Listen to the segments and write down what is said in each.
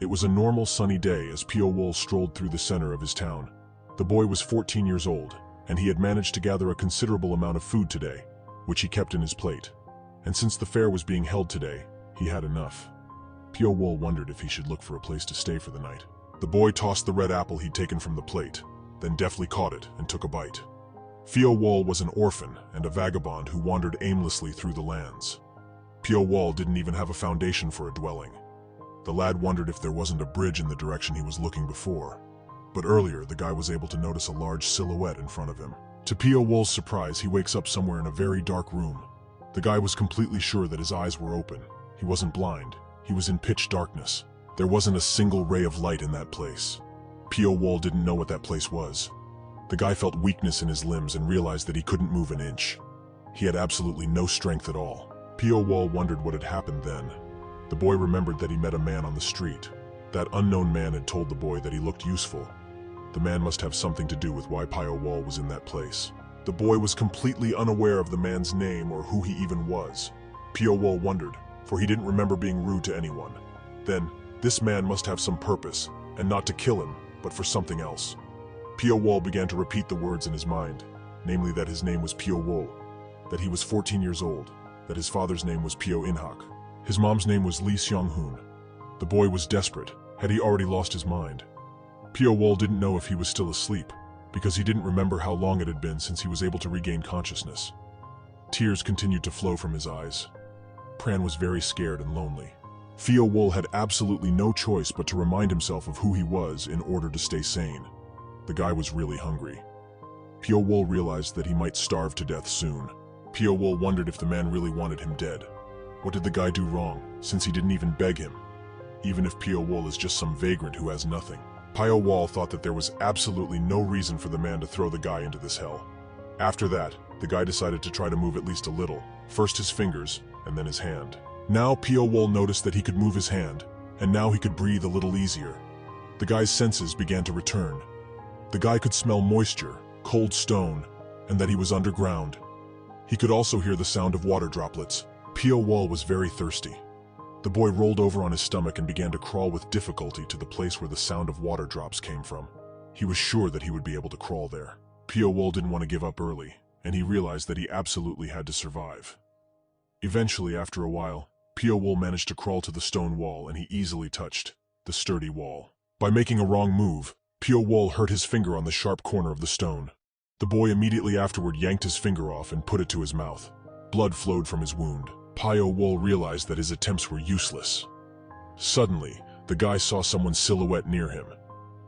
It was a normal sunny day as Pio Wool strolled through the center of his town. The boy was 14 years old, and he had managed to gather a considerable amount of food today, which he kept in his plate. And since the fair was being held today, he had enough. Pio Wool wondered if he should look for a place to stay for the night. The boy tossed the red apple he'd taken from the plate, then deftly caught it and took a bite. Pio Wool was an orphan and a vagabond who wandered aimlessly through the lands. Pio Wool didn't even have a foundation for a dwelling. The lad wondered if there wasn't a bridge in the direction he was looking before. But earlier, the guy was able to notice a large silhouette in front of him. To Pio Wool's surprise, he wakes up somewhere in a very dark room. The guy was completely sure that his eyes were open. He wasn't blind. He was in pitch darkness. There wasn't a single ray of light in that place. Pio Wool didn't know what that place was. The guy felt weakness in his limbs and realized that he couldn't move an inch. He had absolutely no strength at all. Pio Wool wondered what had happened then. The boy remembered that he met a man on the street. That unknown man had told the boy that he looked useful. The man must have something to do with why Pio Wool was in that place. The boy was completely unaware of the man's name or who he even was. Pio Wool wondered, for he didn't remember being rude to anyone. Then, this man must have some purpose, and not to kill him, but for something else. Pio Wool began to repeat the words in his mind, namely that his name was Pio Wool, that he was 14 years old, that his father's name was Pio Inhak. His mom's name was Lee Seong-hoon. The boy was desperate. Had he already lost his mind? Pio Wool didn't know if he was still asleep, because he didn't remember how long it had been since he was able to regain consciousness. Tears continued to flow from his eyes. Pran was very scared and lonely. Pio Wool had absolutely no choice but to remind himself of who he was in order to stay sane. The guy was really hungry. Pio Wool realized that he might starve to death soon. Pio Wool wondered if the man really wanted him dead. What did the guy do wrong, since he didn't even beg him? Even if Pio Wool is just some vagrant who has nothing. Pio Wool thought that there was absolutely no reason for the man to throw the guy into this hell. After that, the guy decided to try to move at least a little, first his fingers, and then his hand. Now Pio Wool noticed that he could move his hand, and now he could breathe a little easier. The guy's senses began to return. The guy could smell moisture, cold stone, and that he was underground. He could also hear the sound of water droplets. Pio Wool was very thirsty. The boy rolled over on his stomach and began to crawl with difficulty to the place where the sound of water drops came from. He was sure that he would be able to crawl there. Pio Wool didn't want to give up early, and he realized that he absolutely had to survive. Eventually, after a while, Pio Wool managed to crawl to the stone wall, and he easily touched the sturdy wall. By making a wrong move, Pio Wool hurt his finger on the sharp corner of the stone. The boy immediately afterward yanked his finger off and put it to his mouth. Blood flowed from his wound. Pio Wool realized that his attempts were useless. Suddenly, the guy saw someone's silhouette near him.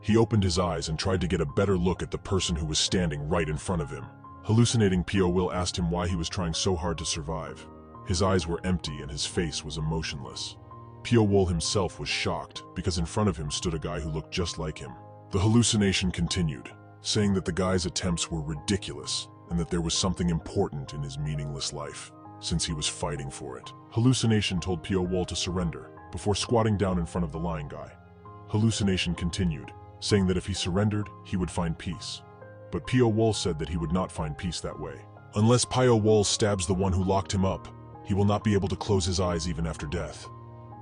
He opened his eyes and tried to get a better look at the person who was standing right in front of him. Hallucinating, Pio Wool asked him why he was trying so hard to survive. His eyes were empty and his face was emotionless. Pio Wool himself was shocked because in front of him stood a guy who looked just like him. The hallucination continued, saying that the guy's attempts were ridiculous and that there was something important in his meaningless life, since he was fighting for it. Hallucination told Pio Wool to surrender before squatting down in front of the lying guy. Hallucination continued, saying that if he surrendered, he would find peace. But Pio Wool said that he would not find peace that way. Unless Pio Wool stabs the one who locked him up, he will not be able to close his eyes even after death.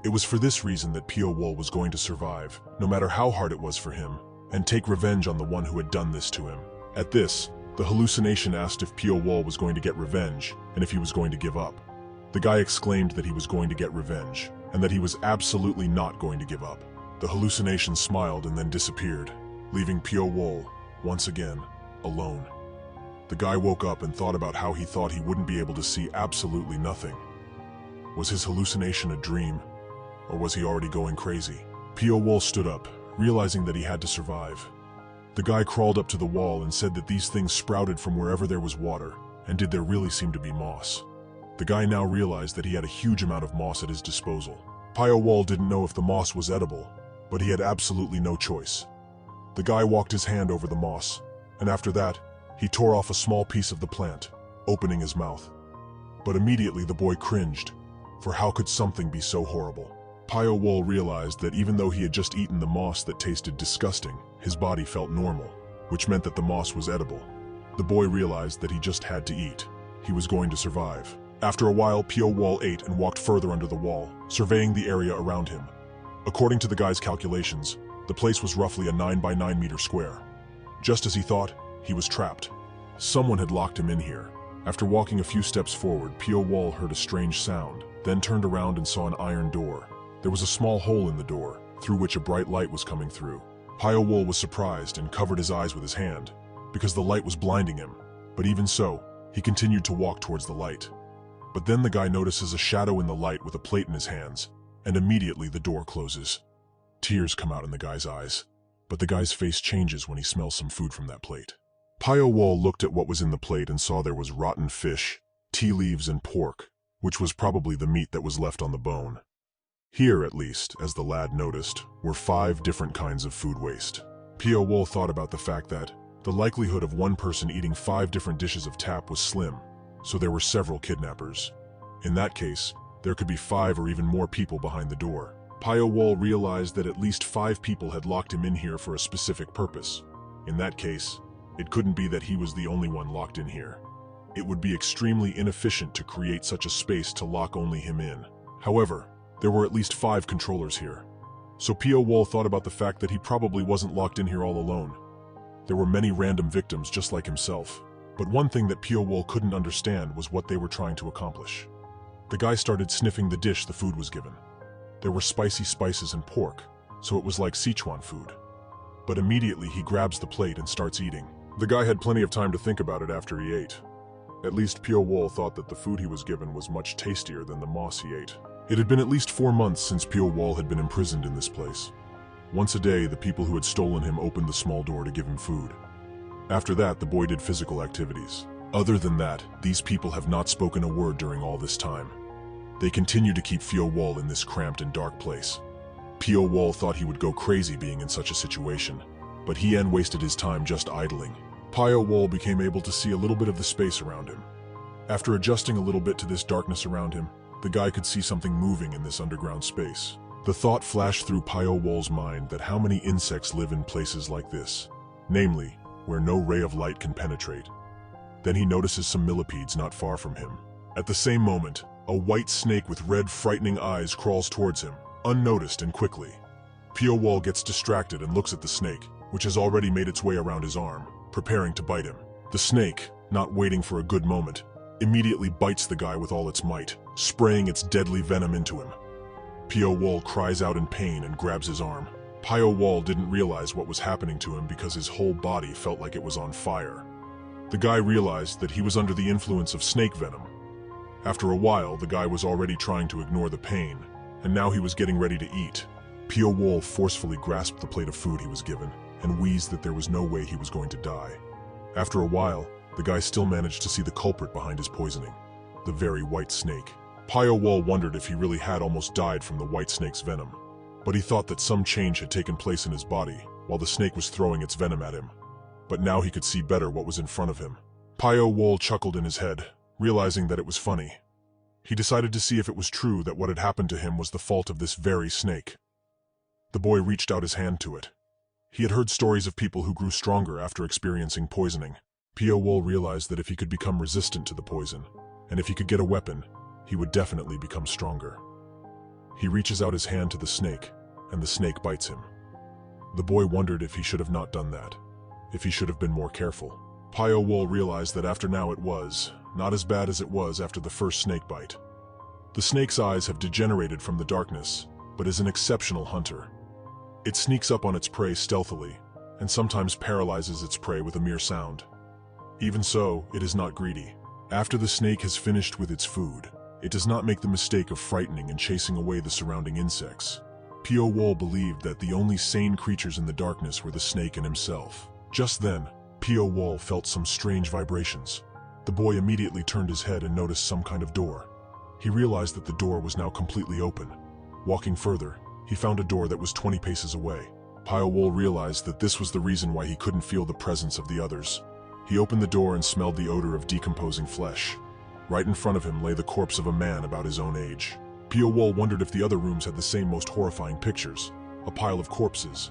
It was for this reason that Pio Wool was going to survive, no matter how hard it was for him, and take revenge on the one who had done this to him. At this, the hallucination asked if Pio Wool was going to get revenge, and if he was going to give up. The guy exclaimed that he was going to get revenge, and that he was absolutely not going to give up. The hallucination smiled and then disappeared, leaving Pio Wool, once again, alone. The guy woke up and thought about how he thought he wouldn't be able to see absolutely nothing. Was his hallucination a dream, or was he already going crazy? Pio Wool stood up, realizing that he had to survive. The guy crawled up to the wall and said that these things sprouted from wherever there was water, and did there really seem to be moss? The guy now realized that he had a huge amount of moss at his disposal. Pio Wool didn't know if the moss was edible, but he had absolutely no choice. The guy walked his hand over the moss, and after that, he tore off a small piece of the plant, opening his mouth. But immediately the boy cringed, for how could something be so horrible? Pio Wool realized that even though he had just eaten the moss that tasted disgusting, his body felt normal, which meant that the moss was edible. The boy realized that he just had to eat. He was going to survive. After a while, Pio Wall ate and walked further under the wall, surveying the area around him. According to the guy's calculations, the place was roughly a 9 by 9 meter square. Just as he thought, he was trapped. Someone had locked him in here. After walking a few steps forward, Pio Wall heard a strange sound, then turned around and saw an iron door. There was a small hole in the door, through which a bright light was coming through. Pio Wall was surprised and covered his eyes with his hand, because the light was blinding him. But even so, he continued to walk towards the light. But then the guy notices a shadow in the light with a plate in his hands, and immediately the door closes. Tears come out in the guy's eyes, but the guy's face changes when he smells some food from that plate. Pio Wall looked at what was in the plate and saw there was rotten fish, tea leaves, and pork, which was probably the meat that was left on the bone. Here, at least, as the lad noticed, were 5 different kinds of food waste. Pio Wall thought about the fact that the likelihood of one person eating 5 different dishes of tap was slim, so there were several kidnappers. In that case, there could be 5 or even more people behind the door. Pio Wall realized that at least 5 people had locked him in here for a specific purpose. In that case, it couldn't be that he was the only one locked in here. It would be extremely inefficient to create such a space to lock only him in. However, there were at least 5 controllers here. So Pio Wall thought about the fact that he probably wasn't locked in here all alone. There were many random victims just like himself. But one thing that Pio Wall couldn't understand was what they were trying to accomplish. The guy started sniffing the dish the food was given. There were spicy spices and pork, so it was like Sichuan food. But immediately he grabs the plate and starts eating. The guy had plenty of time to think about it after he ate. At least Pio Wall thought that the food he was given was much tastier than the moss he ate. It had been at least 4 months since Pio Wall had been imprisoned in this place. Once a day, the people who had stolen him opened the small door to give him food. After that, the boy did physical activities. Other than that, these people have not spoken a word during all this time. They continue to keep Pio Wall in this cramped and dark place. Pio Wall thought he would go crazy being in such a situation, but he wasted his time just idling. Pio Wall became able to see a little bit of the space around him. After adjusting a little bit to this darkness around him, the guy could see something moving in this underground space. The thought flashed through Pio Wall's mind that how many insects live in places like this, namely, where no ray of light can penetrate. Then he notices some millipedes not far from him. At the same moment, a white snake with red, frightening eyes crawls towards him, unnoticed and quickly. Pio Wall gets distracted and looks at the snake, which has already made its way around his arm, preparing to bite him. The snake, not waiting for a good moment, immediately bites the guy with all its might, spraying its deadly venom into him. Pio Wall cries out in pain and grabs his arm. Pio Wall didn't realize what was happening to him because his whole body felt like it was on fire. The guy realized that he was under the influence of snake venom. After a while, the guy was already trying to ignore the pain, and now he was getting ready to eat. Pio Wall forcefully grasped the plate of food he was given and wheezed that there was no way he was going to die. After a while, the guy still managed to see the culprit behind his poisoning, the very white snake. Pio Wall wondered if he really had almost died from the white snake's venom, but he thought that some change had taken place in his body while the snake was throwing its venom at him. But now he could see better what was in front of him. Pio Wall chuckled in his head, realizing that it was funny. He decided to see if it was true that what had happened to him was the fault of this very snake. The boy reached out his hand to it. He had heard stories of people who grew stronger after experiencing poisoning. Pio Wall realized that if he could become resistant to the poison, and if he could get a weapon, he would definitely become stronger. He reaches out his hand to the snake, and the snake bites him. The boy wondered if he should have not done that, if he should have been more careful. Pio Wall realized that after now it was not as bad as it was after the first snake bite. The snake's eyes have degenerated from the darkness, but is an exceptional hunter. It sneaks up on its prey stealthily, and sometimes paralyzes its prey with a mere sound. Even so, it is not greedy. After the snake has finished with its food, it does not make the mistake of frightening and chasing away the surrounding insects. Pio Wall believed that the only sane creatures in the darkness were the snake and himself. Just then, Pio Wall felt some strange vibrations. The boy immediately turned his head and noticed some kind of door. He realized that the door was now completely open. Walking further, he found a door that was 20 paces away. Pio Wall realized that this was the reason why he couldn't feel the presence of the others. He opened the door and smelled the odor of decomposing flesh. Right in front of him lay the corpse of a man about his own age. Pio Wall wondered if the other rooms had the same most horrifying pictures, a pile of corpses.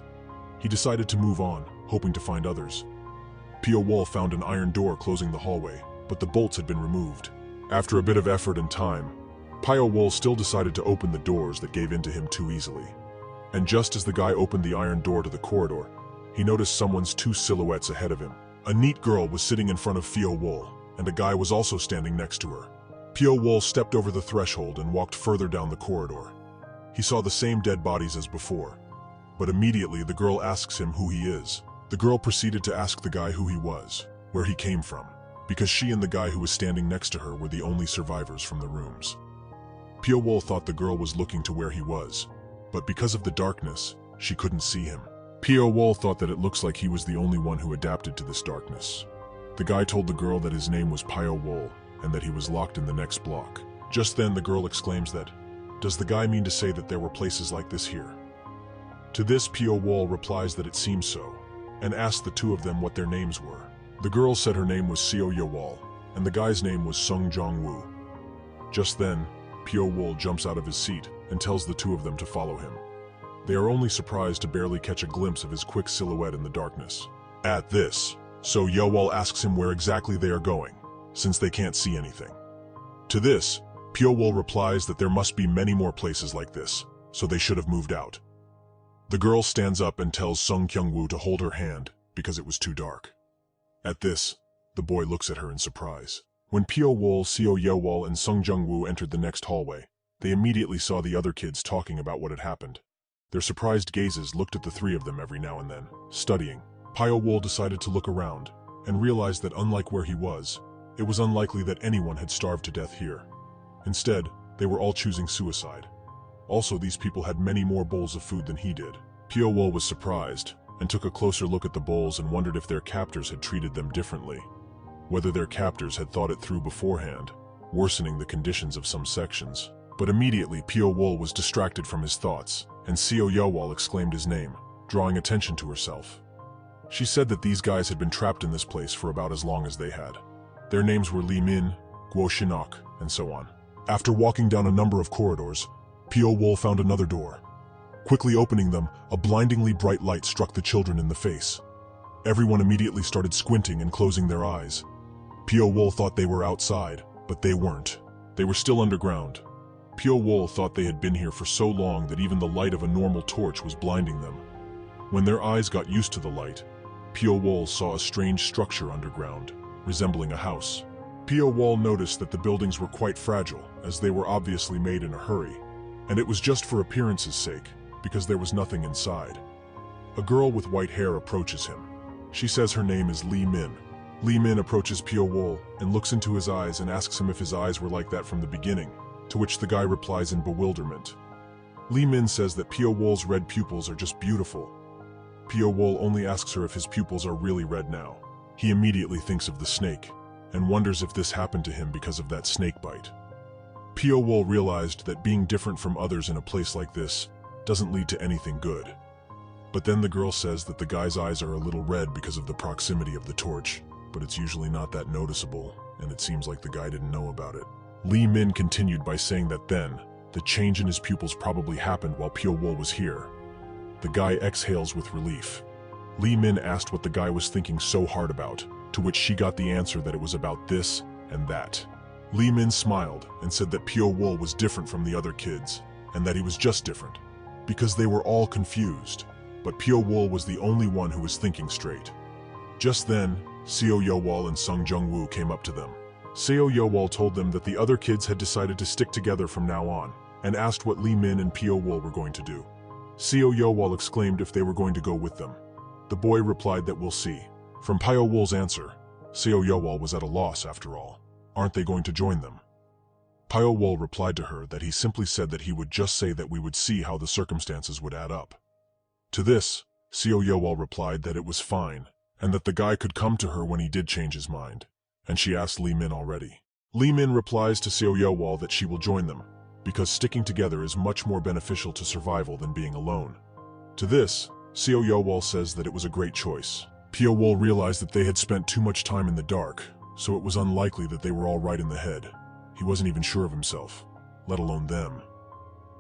He decided to move on, hoping to find others. Pio Wall found an iron door closing the hallway, but the bolts had been removed. After a bit of effort and time, Pio Wool still decided to open the doors that gave in to him too easily. And just as the guy opened the iron door to the corridor, he noticed someone's two silhouettes ahead of him. A neat girl was sitting in front of Pio Wool, and a guy was also standing next to her. Pio Wool stepped over the threshold and walked further down the corridor. He saw the same dead bodies as before, but immediately the girl asks him who he is. The girl proceeded to ask the guy who he was, where he came from, because she and the guy who was standing next to her were the only survivors from the rooms. Pio Wool thought the girl was looking to where he was, but because of the darkness, she couldn't see him. Pio Wool thought that it looks like he was the only one who adapted to this darkness. The guy told the girl that his name was Pio Wool and that he was locked in the next block. Just then the girl exclaims that, "Does the guy mean to say that there were places like this here?" To this Pio Wool replies that it seems so, and asked the two of them what their names were. The girl said her name was Seo Yewol, and the guy's name was Sung Jong-woo. Just then, Pio Wool jumps out of his seat and tells the two of them to follow him. They are only surprised to barely catch a glimpse of his quick silhouette in the darkness. At this, So Yewol asks him where exactly they are going, since they can't see anything. To this, Pio Wool replies that there must be many more places like this, so they should have moved out. The girl stands up and tells Sung Kyung-woo to hold her hand because it was too dark. At this, the boy looks at her in surprise. When Pio Wool, Seo Yewol, and Sung Jung-woo entered the next hallway, they immediately saw the other kids talking about what had happened. Their surprised gazes looked at the three of them every now and then. Studying, Pio Wool decided to look around and realized that unlike where he was, it was unlikely that anyone had starved to death here. Instead, they were all choosing suicide. Also, these people had many more bowls of food than he did. Pio Wool was surprised and took a closer look at the bowls and wondered if their captors had treated them differently. Whether their captors had thought it through beforehand, worsening the conditions of some sections. But immediately Pio Wool was distracted from his thoughts, and Seo Yewol exclaimed his name, drawing attention to herself. She said that these guys had been trapped in this place for about as long as they had. Their names were Lee Min, Guo Shinok, and so on. After walking down a number of corridors, Pio Wool found another door. Quickly opening them, a blindingly bright light struck the children in the face. Everyone immediately started squinting and closing their eyes. Pio Wool thought they were outside, but they weren't. They were still underground. Pio Wool thought they had been here for so long that even the light of a normal torch was blinding them. When their eyes got used to the light, Pio Wool saw a strange structure underground, resembling a house. Pio Wool noticed that the buildings were quite fragile, as they were obviously made in a hurry, and it was just for appearance's sake, because there was nothing inside. A girl with white hair approaches him. She says her name is Lee Min. Lee Min approaches Pio Wool and looks into his eyes and asks him if his eyes were like that from the beginning, to which the guy replies in bewilderment. Lee Min says that Pio Wool's red pupils are just beautiful. Pio Wool only asks her if his pupils are really red now. He immediately thinks of the snake, and wonders if this happened to him because of that snake bite. Pio Wool realized that being different from others in a place like this doesn't lead to anything good. But then the girl says that the guy's eyes are a little red because of the proximity of the torch, but it's usually not that noticeable, and it seems like the guy didn't know about it. Lee Min continued by saying that then, the change in his pupils probably happened while Pio Wool was here. The guy exhales with relief. Lee Min asked what the guy was thinking so hard about, to which she got the answer that it was about this and that. Lee Min smiled and said that Pio Wool was different from the other kids, and that he was just different, because they were all confused, but Pio Wool was the only one who was thinking straight. Just then, Seo Yewol and Sung Jung-woo came up to them. Seo Yewol told them that the other kids had decided to stick together from now on, and asked what Lee Min and Pio Wool were going to do. Seo Yewol exclaimed if they were going to go with them. The boy replied that we'll see. From Pio Wool's answer, Seo Yewol was at a loss after all. Aren't they going to join them? Pio Wool replied to her that he simply said that he would just say that we would see how the circumstances would add up. To this, Seo Yewol replied that it was fine, and that the guy could come to her when he did change his mind, and she asked Lee Min already. Lee Min replies to Seo Yewol that she will join them, because sticking together is much more beneficial to survival than being alone. To this, Seo Yewol says that it was a great choice. Pio Wool realized that they had spent too much time in the dark, so it was unlikely that they were all right in the head. He wasn't even sure of himself, let alone them.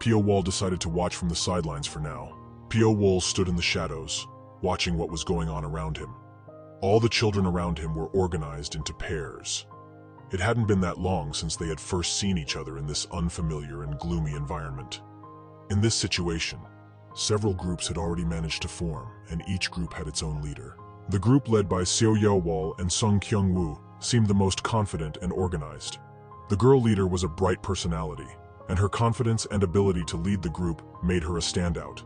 Pio Wool decided to watch from the sidelines for now. Pio Wool stood in the shadows, watching what was going on around him. All the children around him were organized into pairs. It hadn't been that long since they had first seen each other in this unfamiliar and gloomy environment. In this situation, several groups had already managed to form, and each group had its own leader. The group led by Xiao Yaowal and Song Kyung-woo seemed the most confident and organized. The girl leader was a bright personality, and her confidence and ability to lead the group made her a standout.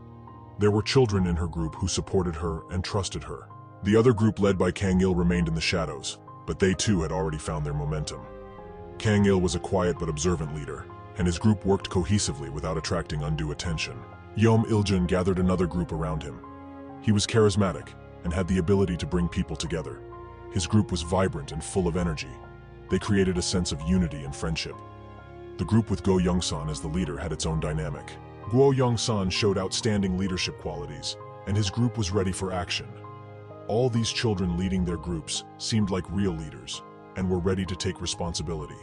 There were children in her group who supported her and trusted her. The other group led by Kang Il remained in the shadows, but they too had already found their momentum. Kang Il was a quiet but observant leader, and his group worked cohesively without attracting undue attention. Yeom Iljun gathered another group around him. He was charismatic and had the ability to bring people together. His group was vibrant and full of energy. They created a sense of unity and friendship. The group with Guo Youngsan as the leader had its own dynamic. Guo Youngsan showed outstanding leadership qualities, and his group was ready for action. All these children leading their groups seemed like real leaders and were ready to take responsibility.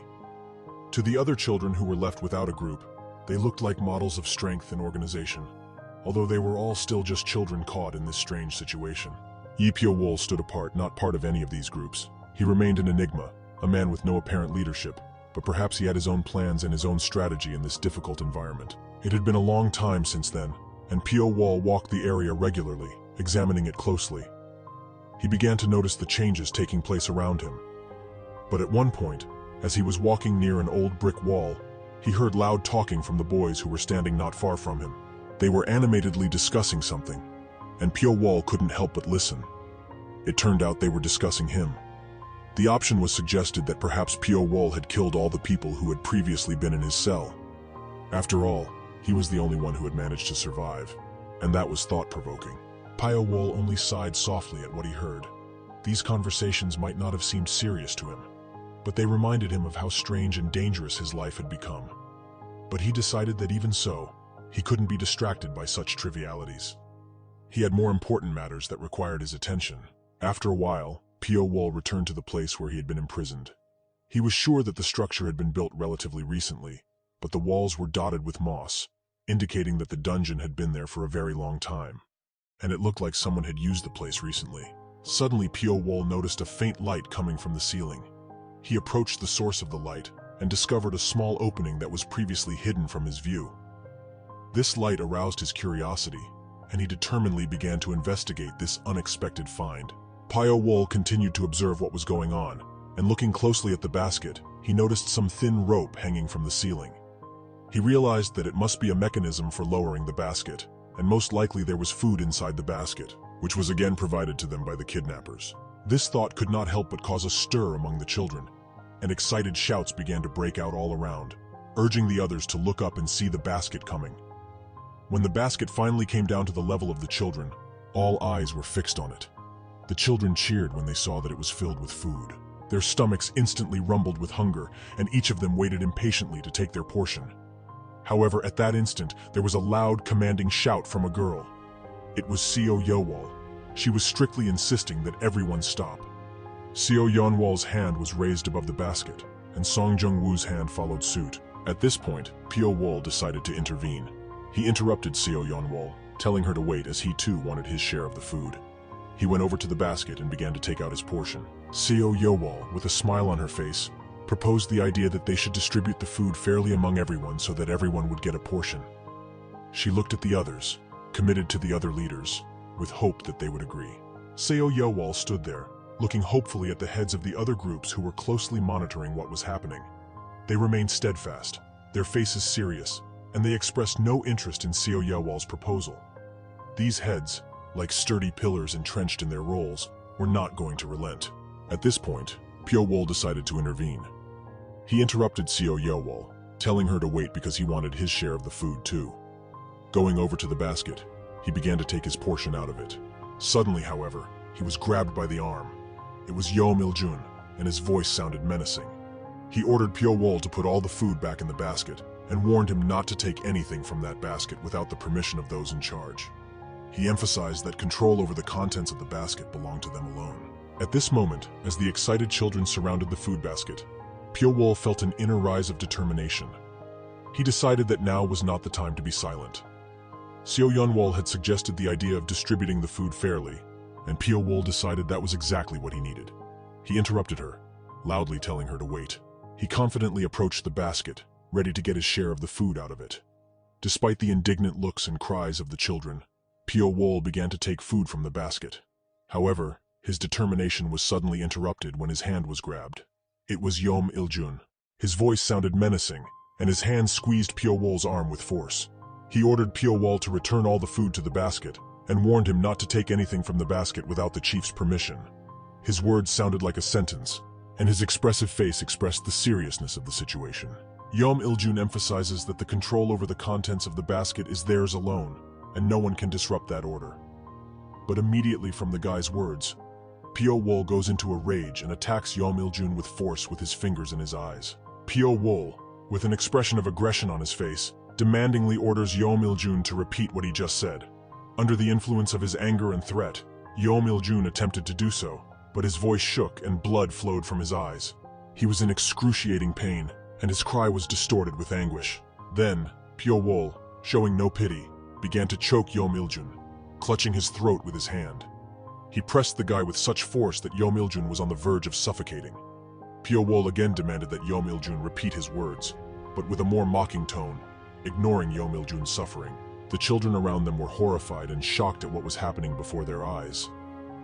To the other children who were left without a group, they looked like models of strength and organization, although they were all still just children caught in this strange situation. Yi Pyo-wol stood apart, not part of any of these groups. He remained an enigma, a man with no apparent leadership, but perhaps he had his own plans and his own strategy in this difficult environment. It had been a long time since then, and Pyo-wol walked the area regularly, examining it closely. He began to notice the changes taking place around him. But at one point, as he was walking near an old brick wall, he heard loud talking from the boys who were standing not far from him. They were animatedly discussing something, and Pyo-wol couldn't help but listen. It turned out they were discussing him. The option was suggested that perhaps Pyo-wol had killed all the people who had previously been in his cell. After all, he was the only one who had managed to survive, and that was thought-provoking. Pyo-wol only sighed softly at what he heard. These conversations might not have seemed serious to him, but they reminded him of how strange and dangerous his life had become. But he decided that even so, he couldn't be distracted by such trivialities. He had more important matters that required his attention. After a while, Pyo-wol returned to the place where he had been imprisoned. He was sure that the structure had been built relatively recently, but the walls were dotted with moss, indicating that the dungeon had been there for a very long time. And it looked like someone had used the place recently. Suddenly, Pyo-wol noticed a faint light coming from the ceiling. He approached the source of the light and discovered a small opening that was previously hidden from his view. This light aroused his curiosity, and he determinedly began to investigate this unexpected find. Pyo-wol continued to observe what was going on, and looking closely at the basket, he noticed some thin rope hanging from the ceiling. He realized that it must be a mechanism for lowering the basket, and most likely there was food inside the basket, which was again provided to them by the kidnappers. This thought could not help but cause a stir among the children, and excited shouts began to break out all around, urging the others to look up and see the basket coming. When the basket finally came down to the level of the children, all eyes were fixed on it. The children cheered when they saw that it was filled with food. Their stomachs instantly rumbled with hunger, and each of them waited impatiently to take their portion. However, at that instant, there was a loud, commanding shout from a girl. It was Xiao Yaowal. She was strictly insisting that everyone stop. Xiao Yaowal's hand was raised above the basket, and Song Jung-woo's hand followed suit. At this point, Pyo-wol decided to intervene. He interrupted Xiao Yaowal, telling her to wait as he too wanted his share of the food. He went over to the basket and began to take out his portion. Xiao Yaowal, with a smile on her face, proposed the idea that they should distribute the food fairly among everyone so that everyone would get a portion. She looked at the others, committed to the other leaders, with hope that they would agree. Xiao Yaowal stood there, looking hopefully at the heads of the other groups who were closely monitoring what was happening. They remained steadfast, their faces serious, and they expressed no interest in Xiao Yaowal's proposal. These heads, like sturdy pillars entrenched in their roles, were not going to relent. At this point, Pyo-wol decided to intervene. He interrupted Xiao Yaowal, telling her to wait because he wanted his share of the food too. Going over to the basket, he began to take his portion out of it. Suddenly, however, he was grabbed by the arm. It was Yeom Iljun, and his voice sounded menacing. He ordered Pyo-wol to put all the food back in the basket, and warned him not to take anything from that basket without the permission of those in charge. He emphasized that control over the contents of the basket belonged to them alone. At this moment, as the excited children surrounded the food basket, Pyo-wol felt an inner rise of determination. He decided that now was not the time to be silent. Xiao Yaowal had suggested the idea of distributing the food fairly, and Pyo-wol decided that was exactly what he needed. He interrupted her, loudly telling her to wait. He confidently approached the basket, ready to get his share of the food out of it. Despite the indignant looks and cries of the children, Pio Wol began to take food from the basket. However, his determination was suddenly interrupted when his hand was grabbed. It was Yeom Il-jun. His voice sounded menacing, and his hand squeezed Pio Wol's arm with force. He ordered Pio Wol to return all the food to the basket, and warned him not to take anything from the basket without the chief's permission. His words sounded like a sentence, and his expressive face expressed the seriousness of the situation. Yeom Il-jun emphasizes that the control over the contents of the basket is theirs alone, and no one can disrupt that order. But immediately from the guy's words, Pio Wol goes into a rage and attacks Yeom Il-jun with force with his fingers in his eyes. Pio Wol, with an expression of aggression on his face, demandingly orders Yeom Il-jun to repeat what he just said. Under the influence of his anger and threat, Yeom Il-jun attempted to do so, but his voice shook and blood flowed from his eyes. He was in excruciating pain, and his cry was distorted with anguish. Then, Pio Wol, showing no pity, began to choke Yeom Il-jun, clutching his throat with his hand. He pressed the guy with such force that Yeom Il-jun was on the verge of suffocating. Pio Wol again demanded that Yeom Il-jun repeat his words, but with a more mocking tone, ignoring Yeom Il-jun's suffering. The children around them were horrified and shocked at what was happening before their eyes.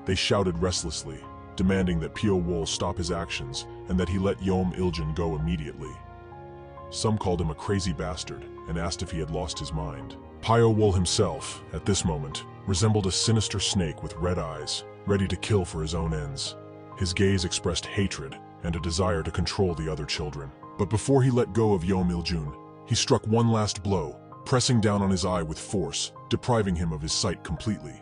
They shouted restlessly, demanding that Pio Wol stop his actions and that he let Yeom Il-jun go immediately. Some called him a crazy bastard and asked if he had lost his mind. Pio Wol himself, at this moment, resembled a sinister snake with red eyes, ready to kill for his own ends. His gaze expressed hatred and a desire to control the other children. But before he let go of Yeom Il-jun, he struck one last blow, pressing down on his eye with force, depriving him of his sight completely.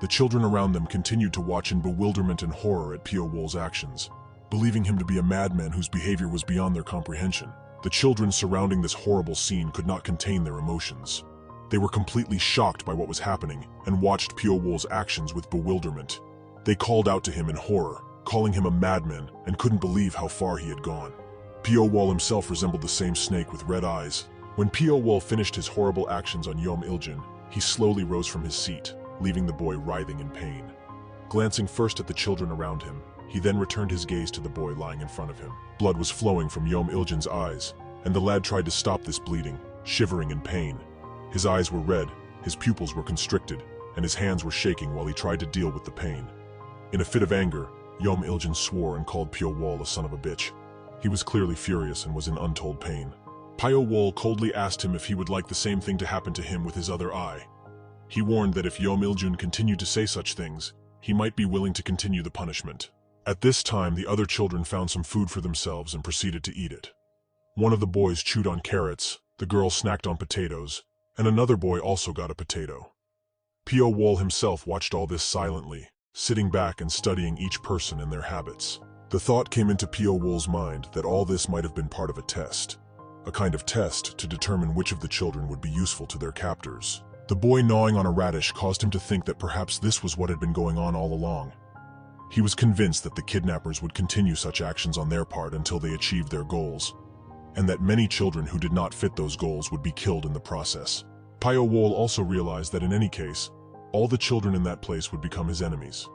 The children around them continued to watch in bewilderment and horror at Pio Wol's actions, believing him to be a madman whose behavior was beyond their comprehension. The children surrounding this horrible scene could not contain their emotions. They were completely shocked by what was happening and watched Pio Wol's actions with bewilderment. They called out to him in horror, calling him a madman, and couldn't believe how far he had gone. Pio Wol himself resembled the same snake with red eyes. When Pio Wol finished his horrible actions on Yeom Il-jun, he slowly rose from his seat, leaving the boy writhing in pain. Glancing first at the children around him, he then returned his gaze to the boy lying in front of him. Blood was flowing from Yeom Il-jun's eyes, and the lad tried to stop this bleeding, shivering in pain. His eyes were red, his pupils were constricted, and his hands were shaking while he tried to deal with the pain. In a fit of anger, Yeom Il-jun swore and called Pio Wol a son of a bitch. He was clearly furious and was in untold pain. Pio Wol coldly asked him if he would like the same thing to happen to him with his other eye. He warned that if Yeom Il-jun continued to say such things, he might be willing to continue the punishment. At this time, the other children found some food for themselves and proceeded to eat it. One of the boys chewed on carrots, the girl snacked on potatoes, and another boy also got a potato. Pio Wol himself watched all this silently, sitting back and studying each person and their habits. The thought came into Pio Wol's mind that all this might have been part of a test. A kind of test to determine which of the children would be useful to their captors. The boy gnawing on a radish caused him to think that perhaps this was what had been going on all along. He was convinced that the kidnappers would continue such actions on their part until they achieved their goals, and that many children who did not fit those goals would be killed in the process. Pio Wol also realized that in any case, all the children in that place would become his enemies.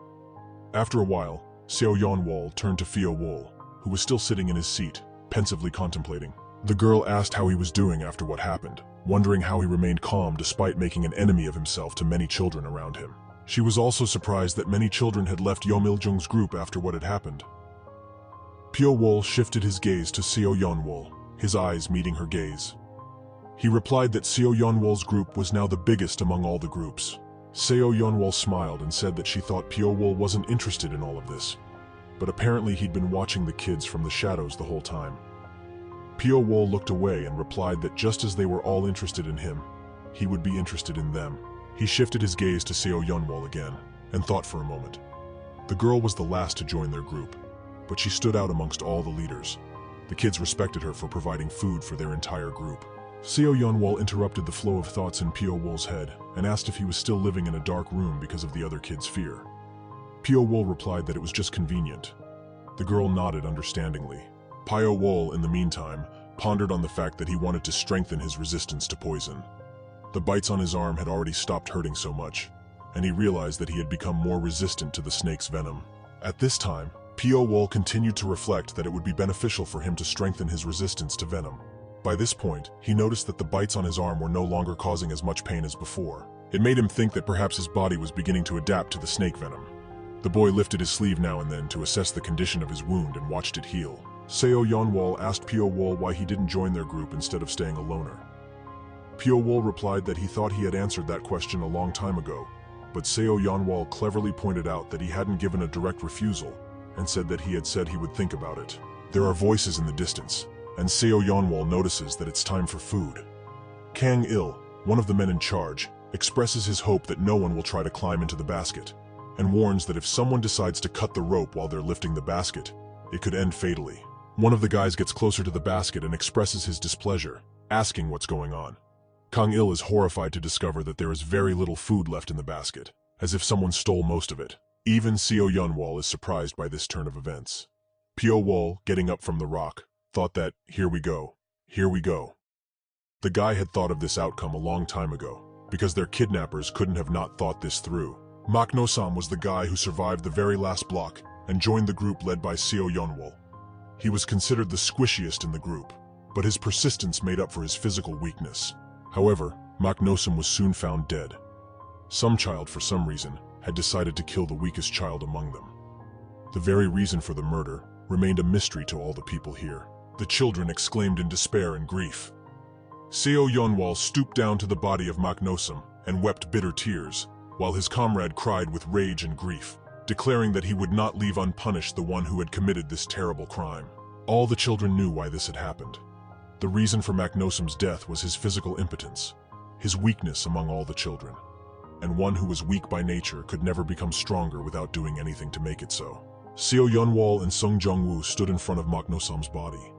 After a while, Seo Yeon-wol turned to Pio Wol, who was still sitting in his seat, pensively contemplating. The girl asked how he was doing after what happened, wondering how he remained calm despite making an enemy of himself to many children around him. She was also surprised that many children had left Yeom Il-jun's group after what had happened. Pio Wol shifted his gaze to Seo Yeon-wol, his eyes meeting her gaze. He replied that Seo Yeon-wol's group was now the biggest among all the groups. Seo Yeon-wol smiled and said that she thought Pio Wol wasn't interested in all of this, but apparently he'd been watching the kids from the shadows the whole time. Pio Wol looked away and replied that just as they were all interested in him, he would be interested in them. He shifted his gaze to Seo Yeon-wol again, and thought for a moment. The girl was the last to join their group, but she stood out amongst all the leaders. The kids respected her for providing food for their entire group. Seo Yeon-wol interrupted the flow of thoughts in Pio Wol's head and asked if he was still living in a dark room because of the other kids' fear. Pio Wol replied that it was just convenient. The girl nodded understandingly. Pio Wol, in the meantime, pondered on the fact that he wanted to strengthen his resistance to poison. The bites on his arm had already stopped hurting so much, and he realized that he had become more resistant to the snake's venom. At this time, Pio Wol continued to reflect that it would be beneficial for him to strengthen his resistance to venom. By this point, he noticed that the bites on his arm were no longer causing as much pain as before. It made him think that perhaps his body was beginning to adapt to the snake venom. The boy lifted his sleeve now and then to assess the condition of his wound and watched it heal. Seo Yeonwol asked Pio Wol why he didn't join their group instead of staying a loner. Pio Wol replied that he thought he had answered that question a long time ago, but Seo Yeonwol cleverly pointed out that he hadn't given a direct refusal and said that he had said he would think about it. There are voices in the distance, and Seo Yeonwol notices that it's time for food. Kang Il, one of the men in charge, expresses his hope that no one will try to climb into the basket, and warns that if someone decides to cut the rope while they're lifting the basket, it could end fatally. One of the guys gets closer to the basket and expresses his displeasure, asking what's going on. Kang Il is horrified to discover that there is very little food left in the basket, as if someone stole most of it. Even Seo Yeonwol is surprised by this turn of events. Pio Wol, getting up from the rock, thought that, here we go. The guy had thought of this outcome a long time ago, because their kidnappers couldn't have not thought this through. Mak No-sam was the guy who survived the very last block and joined the group led by Seo Yeonwol. He was considered the squishiest in the group, but his persistence made up for his physical weakness. However, Mak No-sam was soon found dead. Some child, for some reason, had decided to kill the weakest child among them. The very reason for the murder remained a mystery to all the people here. The children exclaimed in despair and grief. Seo Yeonwol stooped down to the body of Mak No-sam and wept bitter tears, while his comrade cried with rage and grief, declaring that he would not leave unpunished the one who had committed this terrible crime. All the children knew why this had happened. The reason for Mak No-sam's death was his physical impotence, his weakness among all the children. And one who was weak by nature could never become stronger without doing anything to make it so. Seo Yeonwol and Sung Jong-woo stood in front of Mak No-sam's body.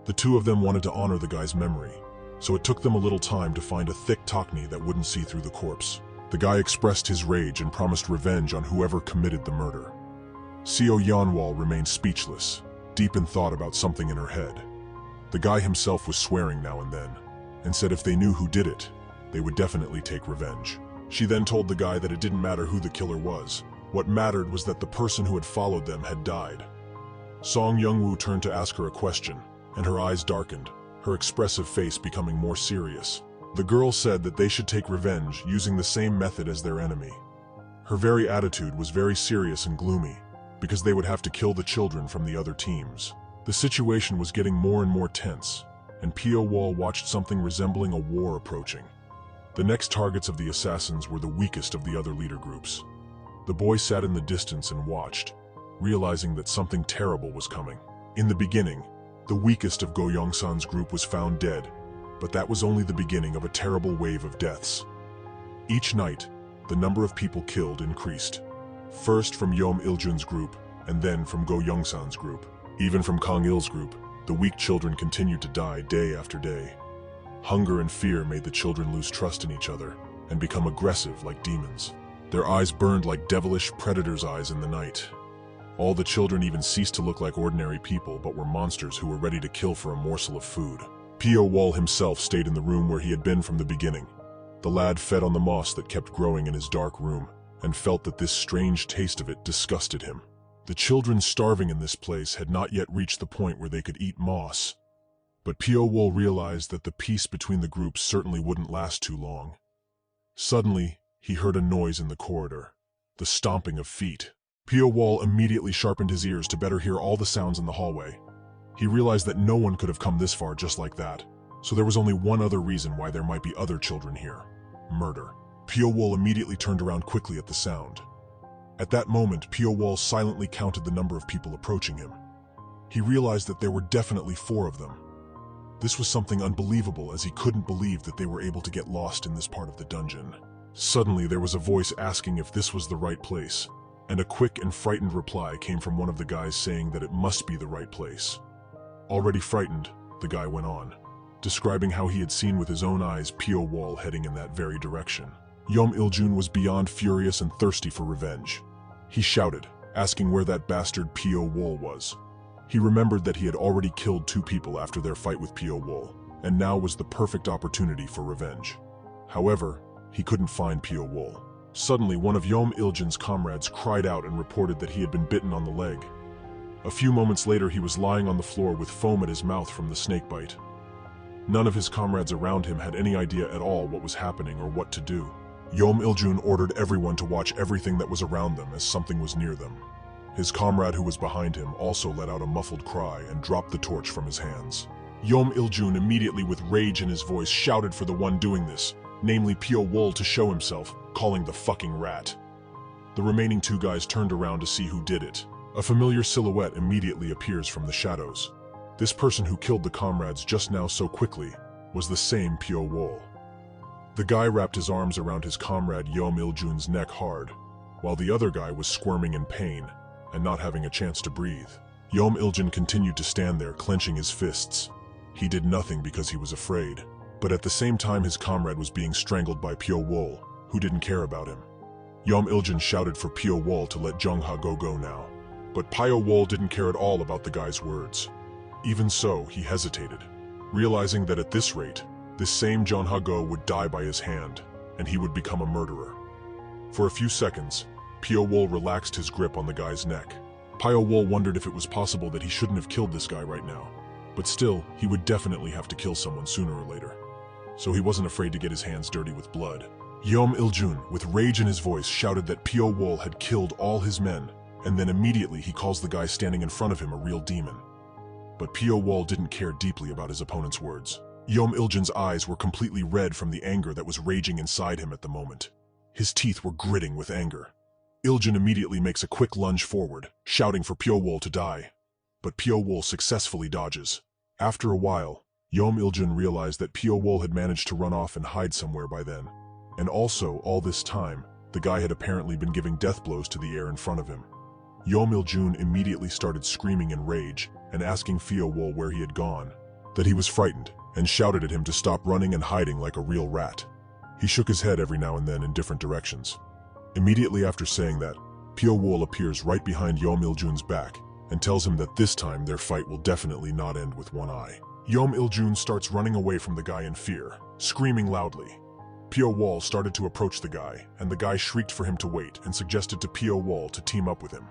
The two of them wanted to honor the guy's memory, so it took them a little time to find a thick tokni that wouldn't see through the corpse. The guy expressed his rage and promised revenge on whoever committed the murder. Seo Yeonwol remained speechless, deep in thought about something in her head. The guy himself was swearing now and then, and said if they knew who did it, they would definitely take revenge. She then told the guy that it didn't matter who the killer was. What mattered was that the person who had followed them had died. Song Young-woo turned to ask her a question, and her eyes darkened, her expressive face becoming more serious. The girl said that they should take revenge using the same method as their enemy. Her very attitude was very serious and gloomy, because they would have to kill the children from the other teams. The situation was getting more and more tense, and Pio Wol watched something resembling a war approaching. The next targets of the assassins were the weakest of the other leader groups. The boy sat in the distance and watched, realizing that something terrible was coming. In the beginning, the weakest of Go Young-san's group was found dead, but that was only the beginning of a terrible wave of deaths. Each night, the number of people killed increased. First from Yeom Il-jun's group, and then from Go Young-san's group. Even from Kang Il's group, the weak children continued to die day after day. Hunger and fear made the children lose trust in each other and become aggressive like demons. Their eyes burned like devilish predators' eyes in the night. All the children even ceased to look like ordinary people but were monsters who were ready to kill for a morsel of food. Pio Wol himself stayed in the room where he had been from the beginning. The lad fed on the moss that kept growing in his dark room and felt that this strange taste of it disgusted him. The children starving in this place had not yet reached the point where they could eat moss. But Pio Wol realized that the peace between the groups certainly wouldn't last too long. Suddenly, he heard a noise in the corridor, the stomping of feet. Pio Wol immediately sharpened his ears to better hear all the sounds in the hallway. He realized that no one could have come this far just like that, so there was only one other reason why there might be other children here: murder. Pio Wol immediately turned around quickly at the sound. At that moment, Pio Wol silently counted the number of people approaching him. He realized that there were definitely 4 of them. This was something unbelievable, as he couldn't believe that they were able to get lost in this part of the dungeon. Suddenly, there was a voice asking if this was the right place, and a quick and frightened reply came from one of the guys saying that it must be the right place. Already frightened, the guy went on, describing how he had seen with his own eyes Pio Wol heading in that very direction. Yeom Il-jun was beyond furious and thirsty for revenge. He shouted, asking where that bastard Pio Wol was. He remembered that he had already killed 2 people after their fight with Pio Wol, and now was the perfect opportunity for revenge. However, he couldn't find Pio Wol. Suddenly, one of Yeom Il-jun's comrades cried out and reported that he had been bitten on the leg. A few moments later, he was lying on the floor with foam at his mouth from the snake bite. None of his comrades around him had any idea at all what was happening or what to do. Yeom Il-jun ordered everyone to watch everything that was around them as something was near them. His comrade who was behind him also let out a muffled cry and dropped the torch from his hands. Yeom Il-jun immediately, with rage in his voice, shouted for the one doing this, namely Pyo Wol, to show himself, calling the fucking rat. The remaining two guys turned around to see who did it. A familiar silhouette immediately appears from the shadows. This person who killed the comrades just now so quickly was the same Pyo Wol. The guy wrapped his arms around his comrade Yeom Il-jun's neck hard, while the other guy was squirming in pain and not having a chance to breathe. Yeom Il-jun continued to stand there, clenching his fists. He did nothing because he was afraid, but at the same time his comrade was being strangled by Pyo Wol, who didn't care about him. Yeom Il-jun shouted for Pyo Wol to let Jung Ha go now, but Pyo Wol didn't care at all about the guy's words. Even so, he hesitated, realizing that at this rate, this same Jung Ha would die by his hand, and he would become a murderer. For a few seconds, Pyo Wol relaxed his grip on the guy's neck. Pyo Wol wondered if it was possible that he shouldn't have killed this guy right now, but still, he would definitely have to kill someone sooner or later. So he wasn't afraid to get his hands dirty with blood. Yeom Il-jun, with rage in his voice, shouted that Pyo Wol had killed all his men, and then immediately he calls the guy standing in front of him a real demon. But Pyo Wol didn't care deeply about his opponent's words. Yeom Il-jun's eyes were completely red from the anger that was raging inside him at the moment. His teeth were gritting with anger. Il-jun immediately makes a quick lunge forward, shouting for Pyo Wol to die. But Pyo Wol successfully dodges. After a while, Yeom Il-jun realized that Pyo Wol had managed to run off and hide somewhere by then. And also, all this time, the guy had apparently been giving death blows to the air in front of him. Yeom Il-jun immediately started screaming in rage and asking Pyo Wol where he had gone, that he was frightened, and shouted at him to stop running and hiding like a real rat. He shook his head every now and then in different directions. Immediately after saying that, Pyo Wol appears right behind Yeom Il-jun's back and tells him that this time their fight will definitely not end with one eye. Yeom Il-jun starts running away from the guy in fear, screaming loudly. Pyo Wol started to approach the guy, and the guy shrieked for him to wait and suggested to Pyo Wol to team up with him.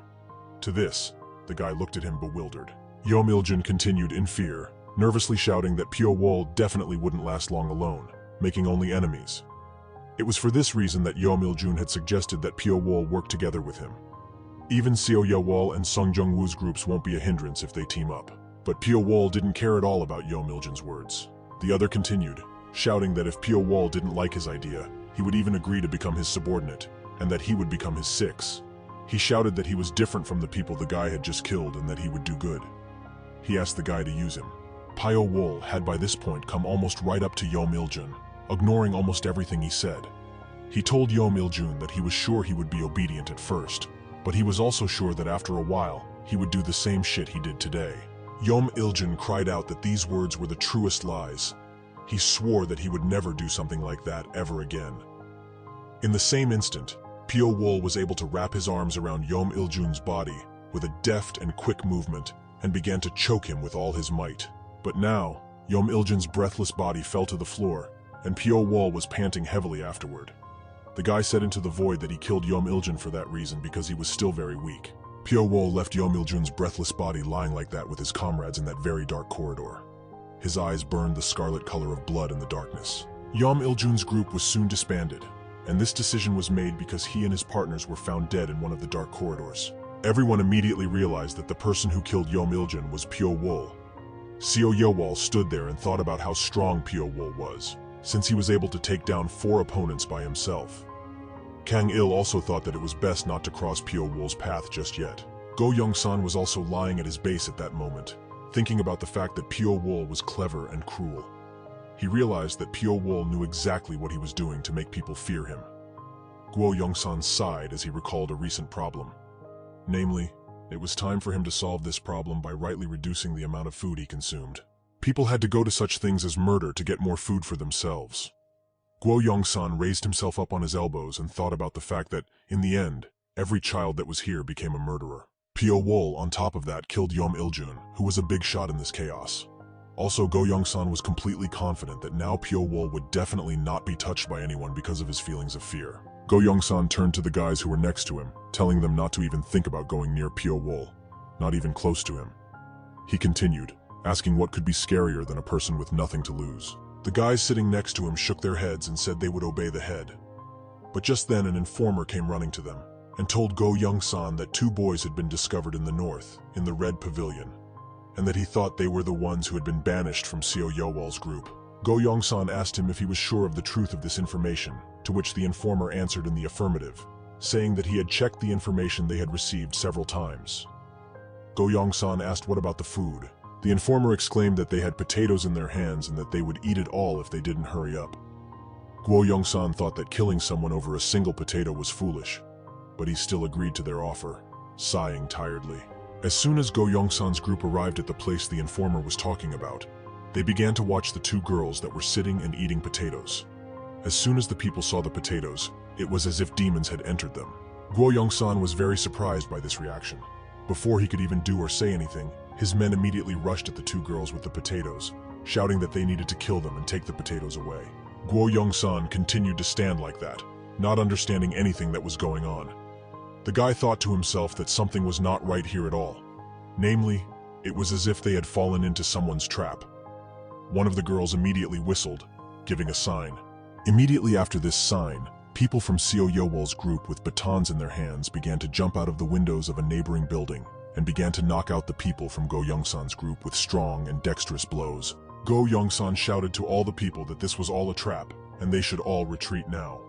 To this, the guy looked at him bewildered. Yeom Il-jun continued in fear, nervously shouting that Pyo Wol definitely wouldn't last long alone, making only enemies. It was for this reason that Yeom Il-jun had suggested that Pyo Wol work together with him. Even Seo Ye-wol and Sung Jung-woo's groups won't be a hindrance if they team up. But Pyo Wol didn't care at all about Yeom Il-jun's words. The other continued, shouting that if Pyo Wol didn't like his idea, he would even agree to become his subordinate, and that he would become his six. He shouted that he was different from the people the guy had just killed and that he would do good. He asked the guy to use him. Pyo Wol had by this point come almost right up to Yeom Il-jun, ignoring almost everything he said. He told Yeom Il-jun that he was sure he would be obedient at first, but he was also sure that after a while, he would do the same shit he did today. Yeom Il-jun cried out that these words were the truest lies. He swore that he would never do something like that ever again. In the same instant, Pyo Wol was able to wrap his arms around Yeom Il-jun's body with a deft and quick movement and began to choke him with all his might. But now, Yeom Il-jun's breathless body fell to the floor, and Pyo Wol was panting heavily afterward. The guy said into the void that he killed Yeom Il-jun for that reason because he was still very weak. Pyo Wol left Yeom Il-jun's breathless body lying like that with his comrades in that very dark corridor. His eyes burned the scarlet color of blood in the darkness. Yeom Il-jun's group was soon disbanded, and this decision was made because he and his partners were found dead in one of the dark corridors. Everyone immediately realized that the person who killed Yeom Il-jun was Pyo Wol. Seo Ye-wol stood there and thought about how strong Pyo Wol was, since he was able to take down 4 opponents by himself. Kang Il also thought that it was best not to cross Pyo Wol's path just yet. Go Young-san was also lying at his base at that moment, thinking about the fact that Pyo Wol was clever and cruel. He realized that Pyo Wol knew exactly what he was doing to make people fear him. Guo Young-san sighed as he recalled a recent problem. Namely, it was time for him to solve this problem by rightly reducing the amount of food he consumed. People had to go to such things as murder to get more food for themselves. Guo Young-san raised himself up on his elbows and thought about the fact that, in the end, every child that was here became a murderer. Pyo Wol, on top of that, killed Yeom Il-jun, who was a big shot in this chaos. Also, Go Young-san was completely confident that now Pyo Wol would definitely not be touched by anyone because of his feelings of fear. Go Young-san turned to the guys who were next to him, telling them not to even think about going near Pyo Wol. not even close to him. He continued, asking what could be scarier than a person with nothing to lose. The guys sitting next to him shook their heads and said they would obey the head. But just then an informer came running to them and told Go Young-san that 2 boys had been discovered in the north, in the Red Pavilion, and that he thought they were the ones who had been banished from Seo Yowal's group. Go Young-san asked him if he was sure of the truth of this information, to which the informer answered in the affirmative, saying that he had checked the information they had received several times. Go Young-san asked what about the food. The informer exclaimed that they had potatoes in their hands and that they would eat it all if they didn't hurry up. Guo Young-san thought that killing someone over a single potato was foolish, but he still agreed to their offer, sighing tiredly. As soon as Go Young-san's group arrived at the place the informer was talking about, they began to watch the 2 girls that were sitting and eating potatoes. As soon as the people saw the potatoes, it was as if demons had entered them. Guo Young-san was very surprised by this reaction. Before he could even do or say anything, his men immediately rushed at the 2 girls with the potatoes, shouting that they needed to kill them and take the potatoes away. Guo Young-san continued to stand like that, not understanding anything that was going on. The guy thought to himself that something was not right here at all. Namely, it was as if they had fallen into someone's trap. One of the girls immediately whistled, giving a sign. Immediately after this sign, people from Seo Yowal's group with batons in their hands began to jump out of the windows of a neighboring building and began to knock out the people from Go Young-san's group with strong and dexterous blows. Go Young-san shouted to all the people that this was all a trap and they should all retreat now.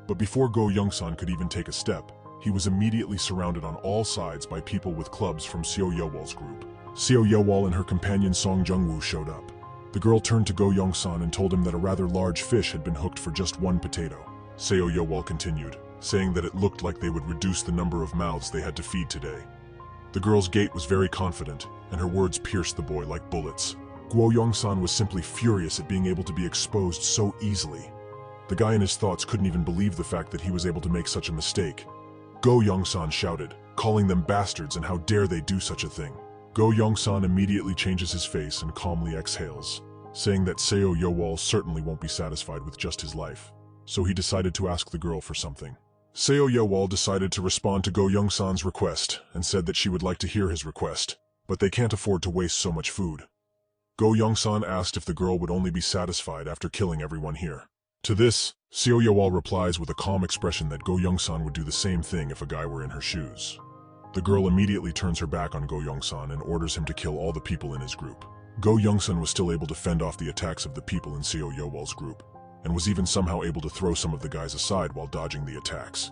But before Go Young-san could even take a step, he was immediately surrounded on all sides by people with clubs from Seo Yowal's group. Seo Yowal and her companion Song Jung-woo showed up. The girl turned to Go Young-san and told him that a rather large fish had been hooked for just 1 potato. Seo Yowal continued, saying that it looked like they would reduce the number of mouths they had to feed today. The girl's gait was very confident, and her words pierced the boy like bullets. Guo Young-san was simply furious at being able to be exposed so easily. The guy in his thoughts couldn't even believe the fact that he was able to make such a mistake. Go Young-san shouted, calling them bastards and how dare they do such a thing. Go Young-san immediately changes his face and calmly exhales, saying that Seo Yowal certainly won't be satisfied with just his life. So he decided to ask the girl for something. Seo Yowal decided to respond to Go Young-san's request and said that she would like to hear his request, but they can't afford to waste so much food. Go Young-san asked if the girl would only be satisfied after killing everyone here. To this, Seo Yowal replies with a calm expression that Go Young-san would do the same thing if a guy were in her shoes. The girl immediately turns her back on Go Young-san and orders him to kill all the people in his group. Go Young-san was still able to fend off the attacks of the people in Seo Yowal's group, and was even somehow able to throw some of the guys aside while dodging the attacks.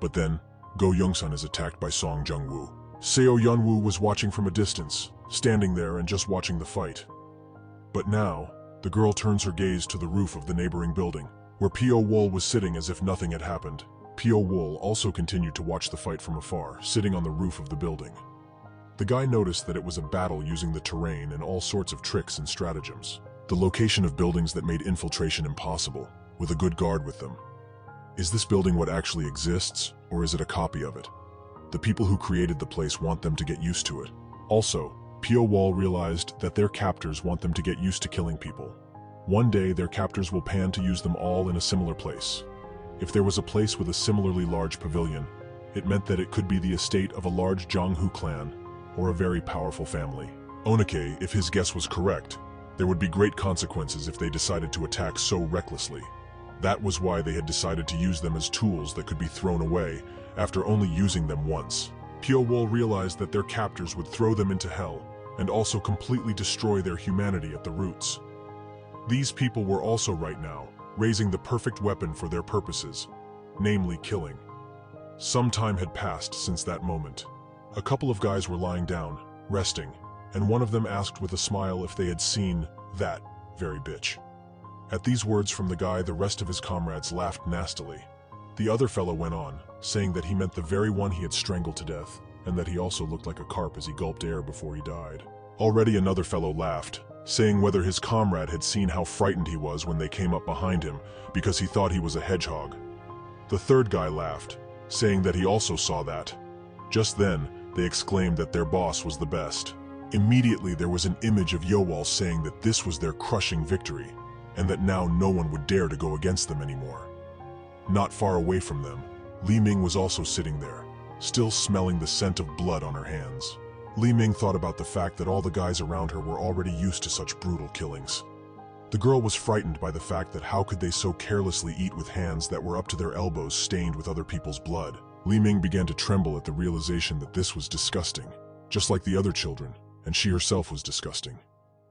But then, Go Young-san is attacked by Song Jung-woo. Seo Yun-woo was watching from a distance, standing there and just watching the fight. But now, the girl turns her gaze to the roof of the neighboring building, where Pyo Wol was sitting as if nothing had happened. Pyo Wol also continued to watch the fight from afar, sitting on the roof of the building. The guy noticed that it was a battle using the terrain and all sorts of tricks and stratagems. The location of buildings that made infiltration impossible, with a good guard with them. Is this building what actually exists, or is it a copy of it? The people who created the place want them to get used to it. Also, Pyo Wol realized that their captors want them to get used to killing people. One day, their captors will plan to use them all in a similar place. If there was a place with a similarly large pavilion, it meant that it could be the estate of a large Jonghu clan, or a very powerful family. Onake, if his guess was correct, there would be great consequences if they decided to attack so recklessly. That was why they had decided to use them as tools that could be thrown away after only using them once. Pyo Wol realized that their captors would throw them into hell and also completely destroy their humanity at the roots. These people were also right now raising the perfect weapon for their purposes, namely killing. Some time had passed since that moment. A couple of guys were lying down, resting, and one of them asked with a smile if they had seen that very bitch. At these words from the guy, the rest of his comrades laughed nastily. The other fellow went on, saying that he meant the very one he had strangled to death, and that he also looked like a carp as he gulped air before he died. Already another fellow laughed, saying whether his comrade had seen how frightened he was when they came up behind him because he thought he was a hedgehog. The third guy laughed, saying that he also saw that. Just then, they exclaimed that their boss was the best. Immediately there was an image of Yowal saying that this was their crushing victory, and that now no one would dare to go against them anymore. Not far away from them, Li Ming was also sitting there, still smelling the scent of blood on her hands. Li Ming thought about the fact that all the guys around her were already used to such brutal killings. The girl was frightened by the fact that how could they so carelessly eat with hands that were up to their elbows stained with other people's blood. Li Ming began to tremble at the realization that this was disgusting, just like the other children, and she herself was disgusting.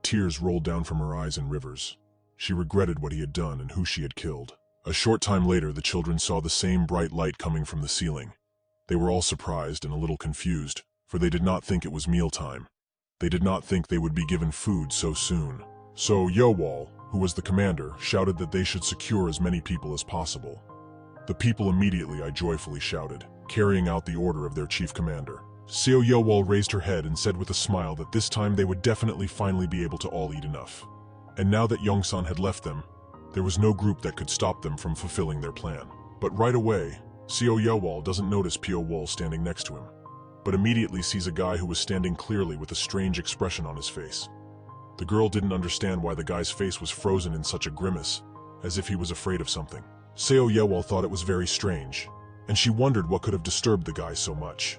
Tears rolled down from her eyes in rivers. She regretted what he had done and who she had killed. A short time later, the children saw the same bright light coming from the ceiling. They were all surprised and a little confused, for they did not think it was mealtime. They did not think they would be given food so soon. So Yowal, who was the commander, shouted that they should secure as many people as possible. The people immediately, I joyfully shouted, carrying out the order of their chief commander. Xiao Yowal raised her head and said with a smile that this time they would definitely finally be able to all eat enough. And now that Yongsan had left them, there was no group that could stop them from fulfilling their plan. But right away, Xiao Yowal doesn't notice Pio Wol standing next to him, but immediately sees a guy who was standing clearly with a strange expression on his face. The girl didn't understand why the guy's face was frozen in such a grimace, as if he was afraid of something. Xiao Yowal thought it was very strange, and she wondered what could have disturbed the guy so much.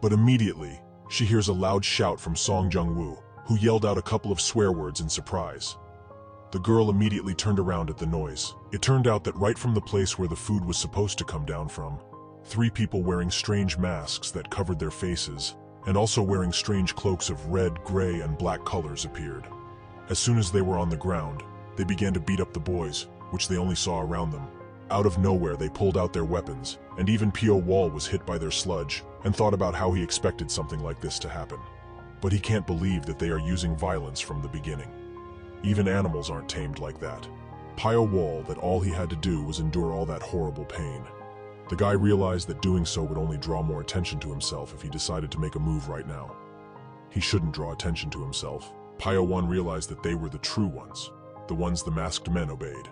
But immediately, she hears a loud shout from Song Jung-woo, who yelled out a couple of swear words in surprise. The girl immediately turned around at the noise. It turned out that right from the place where the food was supposed to come down from, 3 people wearing strange masks that covered their faces, and also wearing strange cloaks of red, gray, and black colors appeared. As soon as they were on the ground, they began to beat up the boys, which they only saw around them. Out of nowhere, they pulled out their weapons, and even Pio Wol was hit by their sludge, and thought about how he expected something like this to happen. But he can't believe that they are using violence from the beginning. Even animals aren't tamed like that. Pio Wol that all he had to do was endure all that horrible pain. The guy realized that doing so would only draw more attention to himself if he decided to make a move right now. He shouldn't draw attention to himself. Pio Won realized that they were the true ones, the ones the masked men obeyed.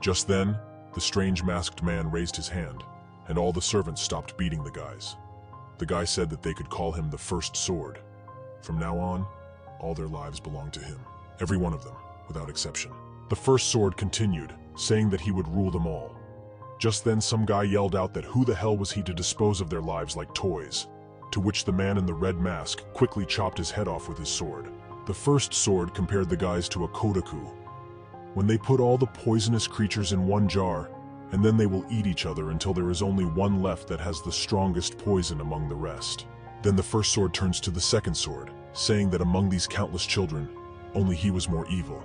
Just then, the strange masked man raised his hand, and all the servants stopped beating the guys. The guy said that they could call him the First Sword. From now on, all their lives belonged to him. Every one of them, without exception. The First Sword continued, saying that he would rule them all. Just then some guy yelled out that who the hell was he to dispose of their lives like toys, to which the man in the red mask quickly chopped his head off with his sword. The First Sword compared the guys to a kodaku. When they put all the poisonous creatures in one jar, and then they will eat each other until there is only one left that has the strongest poison among the rest. Then the First Sword turns to the Second Sword, saying that among these countless children, only he was more evil,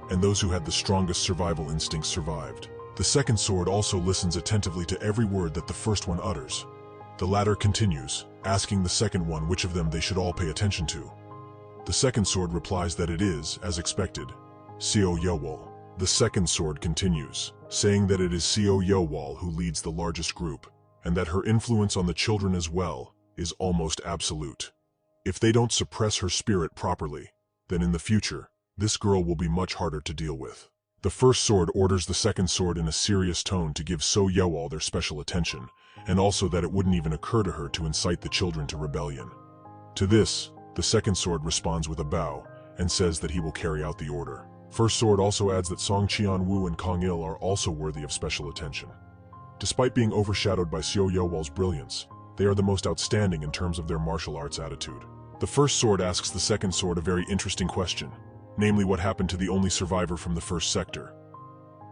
and those who had the strongest survival instincts survived. The Second Sword also listens attentively to every word that the first one utters. The latter continues, asking the second one which of them they should all pay attention to. The Second Sword replies that it is, as expected, Xiao Yowal. The Second Sword continues, saying that it is Xiao Yowal who leads the largest group, and that her influence on the children as well is almost absolute. If they don't suppress her spirit properly, then in the future, this girl will be much harder to deal with. The First Sword orders the Second Sword in a serious tone to give So Yowal their special attention, and also that it wouldn't even occur to her to incite the children to rebellion. To this, the Second Sword responds with a bow, and says that he will carry out the order. First Sword also adds that Song Qianwu and Kong Il are also worthy of special attention. Despite being overshadowed by Xiao Yowal's brilliance, they are the most outstanding in terms of their martial arts attitude. The First Sword asks the Second Sword a very interesting question, namely what happened to the only survivor from the first sector.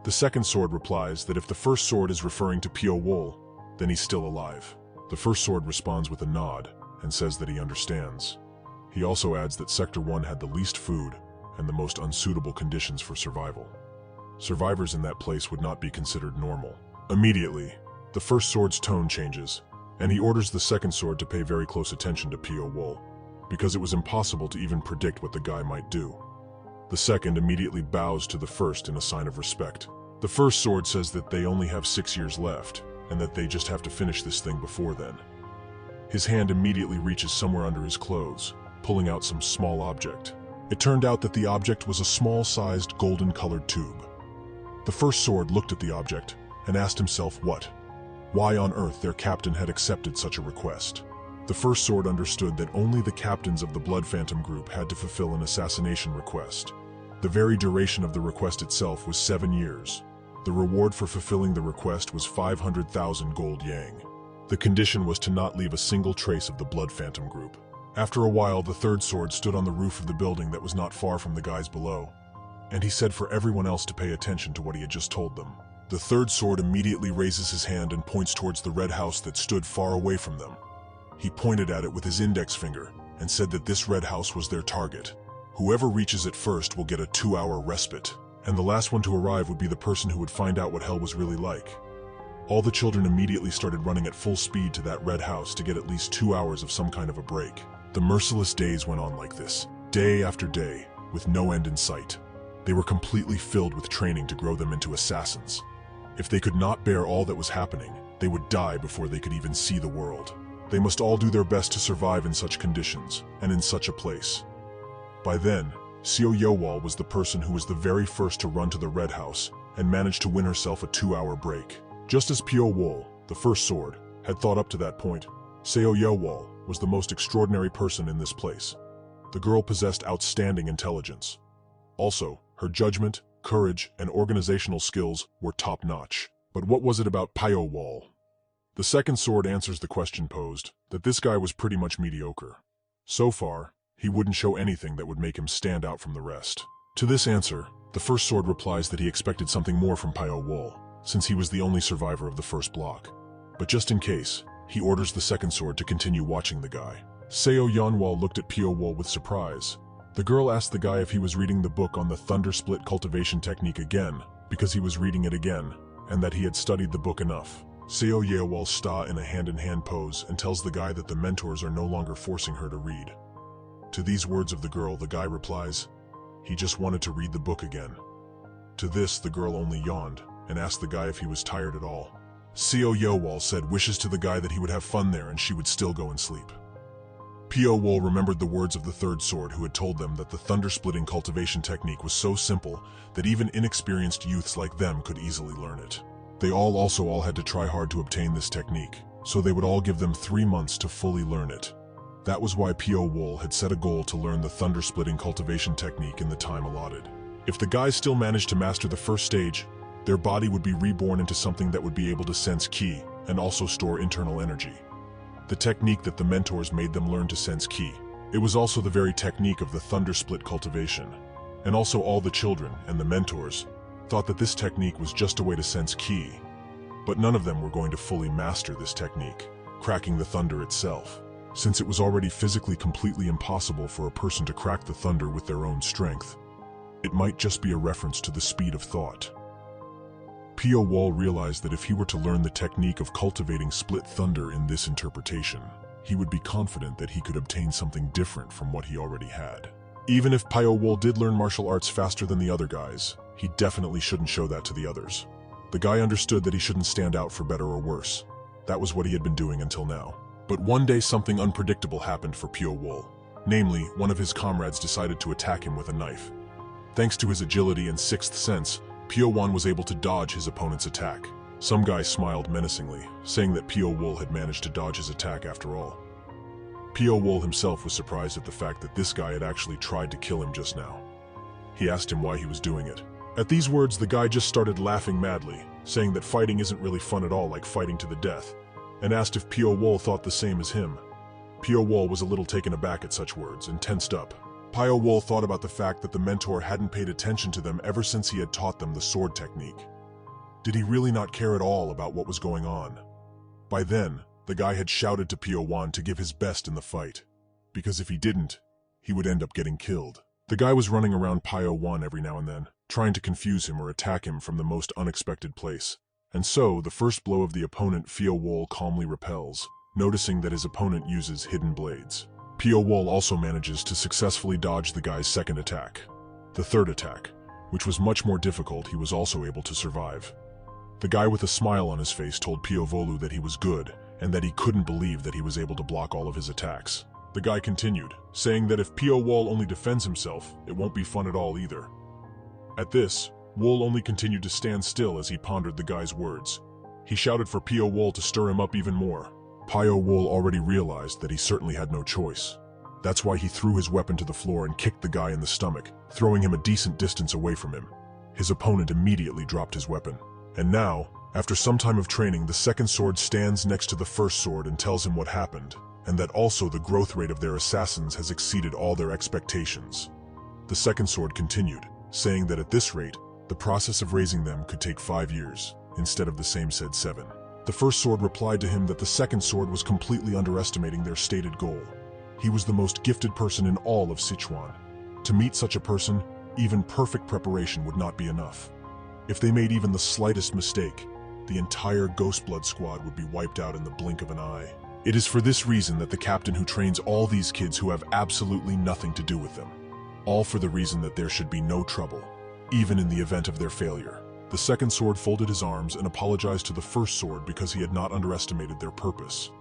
The Second Sword replies that if the First Sword is referring to Pio Wol, then he's still alive. The First Sword responds with a nod and says that he understands. He also adds that Sector 1 had the least food and the most unsuitable conditions for survival. Survivors in that place would not be considered normal. Immediately, the First Sword's tone changes, and he orders the Second Sword to pay very close attention to Pio Wol, because it was impossible to even predict what the guy might do. The second immediately bows to the first in a sign of respect. The First Sword says that they only have 6 years left, and that they just have to finish this thing before then. His hand immediately reaches somewhere under his clothes, pulling out some small object. It turned out that the object was a small-sized golden-colored tube. The First Sword looked at the object and asked himself why on earth their captain had accepted such a request. The First Sword understood that only the captains of the Blood Phantom group had to fulfill an assassination request. The very duration of the request itself was 7 years. The reward for fulfilling the request was 500,000 gold yang. The condition was to not leave a single trace of the Blood Phantom group. After a while, the third sword stood on the roof of the building that was not far from the guys below, and he said for everyone else to pay attention to what he had just told them. The third sword immediately raises his hand and points towards the red house that stood far away from them. He pointed at it with his index finger and said that this red house was their target. Whoever reaches it first will get a 2-hour respite, and the last one to arrive would be the person who would find out what hell was really like. All the children immediately started running at full speed to that red house to get at least 2 hours of some kind of a break. The merciless days went on like this, day after day, with no end in sight. They were completely filled with training to grow them into assassins. If they could not bear all that was happening, they would die before they could even see the world. They must all do their best to survive in such conditions, and in such a place. By then, Xiao Yowal was the person who was the very first to run to the red house and managed to win herself a 2-hour break. Just as Piao Wol, the first sword, had thought up to that point, Xiao Yowal was the most extraordinary person in this place. The girl possessed outstanding intelligence. Also, her judgment, courage, and organizational skills were top-notch. But what was it about Piao Wol? The second sword answers the question posed, that this guy was pretty much mediocre. So far, he wouldn't show anything that would make him stand out from the rest. To this answer, the first sword replies that he expected something more from Piao Wol, since he was the only survivor of the first block. But just in case, he orders the second sword to continue watching the guy. Seo Yanwal looked at Piao Wol with surprise. The girl asked the guy if he was reading the book on the Thunder Split cultivation technique again, because he was reading it again, and that he had studied the book enough. Seo Yewal sta in a hand-in-hand pose and tells the guy that the mentors are no longer forcing her to read. To these words of the girl, the guy replies, he just wanted to read the book again. To this, the girl only yawned and asked the guy if he was tired at all. Seo Yewal said wishes to the guy that he would have fun there and she would still go and sleep. Piao Wol remembered the words of the third sword who had told them that the thunder-splitting cultivation technique was so simple that even inexperienced youths like them could easily learn it. They all had to try hard to obtain this technique, so they would all give them 3 months to fully learn it. That was why Piao Wol had set a goal to learn the thunder-splitting cultivation technique in the time allotted. If the guys still managed to master the first stage, their body would be reborn into something that would be able to sense ki and also store internal energy. The technique that the mentors made them learn to sense ki. It was also the very technique of the thunder split cultivation. And also all the children and the mentors thought that this technique was just a way to sense ki. But none of them were going to fully master this technique, cracking the thunder itself, since it was already physically completely impossible for a person to crack the thunder with their own strength. It might just be a reference to the speed of thought. Piao Wol realized that if he were to learn the technique of cultivating split thunder in this interpretation, he would be confident that he could obtain something different from what he already had. Even if Piao Wol did learn martial arts faster than the other guys, he definitely shouldn't show that to the others. The guy understood that he shouldn't stand out for better or worse. That was what he had been doing until now. But one day something unpredictable happened for Piao Wol. Namely, one of his comrades decided to attack him with a knife. Thanks to his agility and sixth sense, Piao Wan was able to dodge his opponent's attack. Some guy smiled menacingly, saying that Piao Wol had managed to dodge his attack after all. Piao Wol himself was surprised at the fact that this guy had actually tried to kill him just now. He asked him why he was doing it. At these words, the guy just started laughing madly, saying that fighting isn't really fun at all, like fighting to the death, and asked if Piao Wol thought the same as him. Piao Wol was a little taken aback at such words and tensed up. Piao Wol thought about the fact that the mentor hadn't paid attention to them ever since he had taught them the sword technique. Did he really not care at all about what was going on? By then, the guy had shouted to Piao Wan to give his best in the fight, because if he didn't, he would end up getting killed. The guy was running around Piao Wan every now and then, trying to confuse him or attack him from the most unexpected place. And so, the first blow of the opponent Piao Wol calmly repels, noticing that his opponent uses hidden blades. Piao Wol also manages to successfully dodge the guy's second attack. The third attack, which was much more difficult, he was also able to survive. The guy with a smile on his face told Piao Volu that he was good, and that he couldn't believe that he was able to block all of his attacks. The guy continued, saying that if Piao Wol only defends himself, it won't be fun at all either. At this, Wol only continued to stand still as he pondered the guy's words. He shouted for Piao Wol to stir him up even more. Piao Wol already realized that he certainly had no choice. That's why he threw his weapon to the floor and kicked the guy in the stomach, throwing him a decent distance away from him. His opponent immediately dropped his weapon. And now, after some time of training, the second sword stands next to the first sword and tells him what happened, and that also the growth rate of their assassins has exceeded all their expectations. The second sword continued, saying that at this rate, the process of raising them could take 5 years, instead of the same said 7. The first sword replied to him that the second sword was completely underestimating their stated goal. He was the most gifted person in all of Sichuan. To meet such a person, even perfect preparation would not be enough. If they made even the slightest mistake, the entire Ghostblood squad would be wiped out in the blink of an eye. It is for this reason that the captain who trains all these kids who have absolutely nothing to do with them. All for the reason that there should be no trouble, even in the event of their failure. The second sword folded his arms and apologized to the first sword because he had not underestimated their purpose.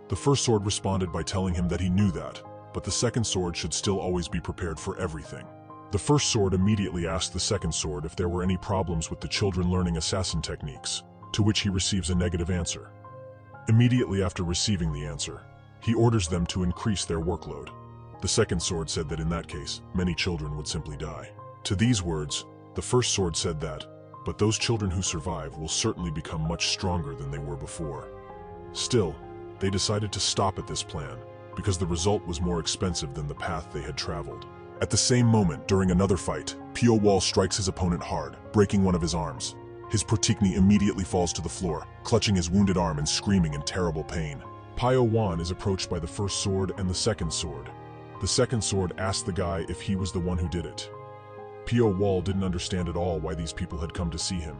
The first sword responded by telling him that he knew that, but the second sword should still always be prepared for everything. The first sword immediately asked the second sword if there were any problems with the children learning assassin techniques, to which he receives a negative answer. Immediately after receiving the answer, he orders them to increase their workload. The second sword said that in that case, many children would simply die. To these words, the first sword said that, but those children who survive will certainly become much stronger than they were before. Still, they decided to stop at this plan, because the result was more expensive than the path they had traveled. At the same moment, during another fight, Pio Wall strikes his opponent hard, breaking one of his arms. His Protikni immediately falls to the floor, clutching his wounded arm and screaming in terrible pain. Pio Wan is approached by the first sword and the second sword. The second sword asked the guy if he was the one who did it. Pio Wall didn't understand at all why these people had come to see him.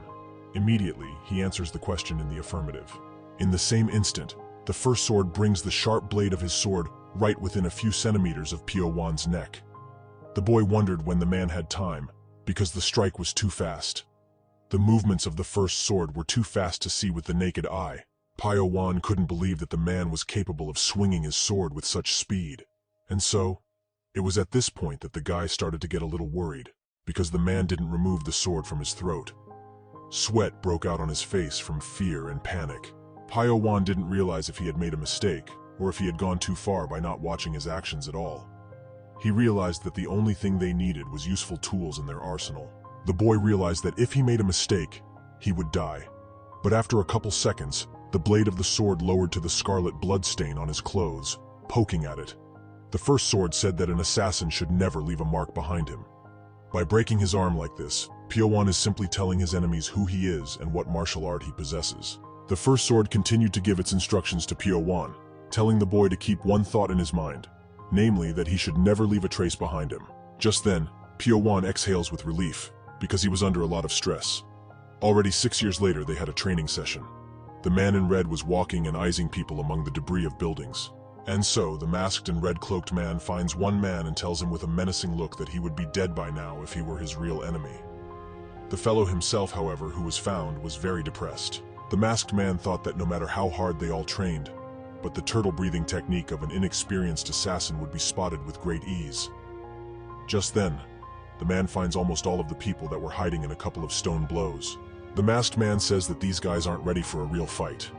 Immediately, he answers the question in the affirmative. In the same instant, the first sword brings the sharp blade of his sword right within a few centimeters of Pio Wan's neck. The boy wondered when the man had time, because the strike was too fast. The movements of the first sword were too fast to see with the naked eye. Pio Wan couldn't believe that the man was capable of swinging his sword with such speed. And so, it was at this point that the guy started to get a little worried, because the man didn't remove the sword from his throat. Sweat broke out on his face from fear and panic. Pio Wan didn't realize if he had made a mistake, or if he had gone too far by not watching his actions at all. He realized that the only thing they needed was useful tools in their arsenal. The boy realized that if he made a mistake, he would die. But after a couple seconds, the blade of the sword lowered to the scarlet blood stain on his clothes, poking at it. The first sword said that an assassin should never leave a mark behind him. By breaking his arm like this, Pio Wan is simply telling his enemies who he is and what martial art he possesses. The first sword continued to give its instructions to Pio Wan, telling the boy to keep one thought in his mind, namely that he should never leave a trace behind him. Just then, Pio Wan exhales with relief, because he was under a lot of stress. Already 6 years later, they had a training session. The man in red was walking and eyeing people among the debris of buildings. And so, the masked and red-cloaked man finds one man and tells him with a menacing look that he would be dead by now if he were his real enemy. The fellow himself, however, who was found, was very depressed. The masked man thought that no matter how hard they all trained, but the turtle-breathing technique of an inexperienced assassin would be spotted with great ease. Just then, the man finds almost all of the people that were hiding in a couple of stone blows. The masked man says that these guys aren't ready for a real fight.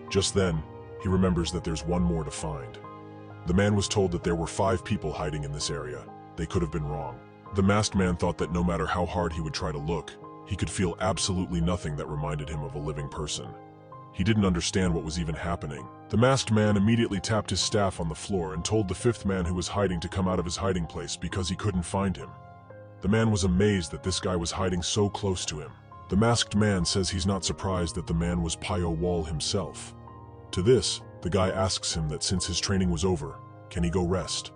Just then, he remembers that there's one more to find. The man was told that there were 5 people hiding in this area. They could have been wrong. The masked man thought that no matter how hard he would try to look, he could feel absolutely nothing that reminded him of a living person. He didn't understand what was even happening. The masked man immediately tapped his staff on the floor and told the 5th man who was hiding to come out of his hiding place because he couldn't find him. The man was amazed that this guy was hiding so close to him. The masked man says he's not surprised that the man was Pio Wall himself. To this, the guy asks him that since his training was over, can he go rest?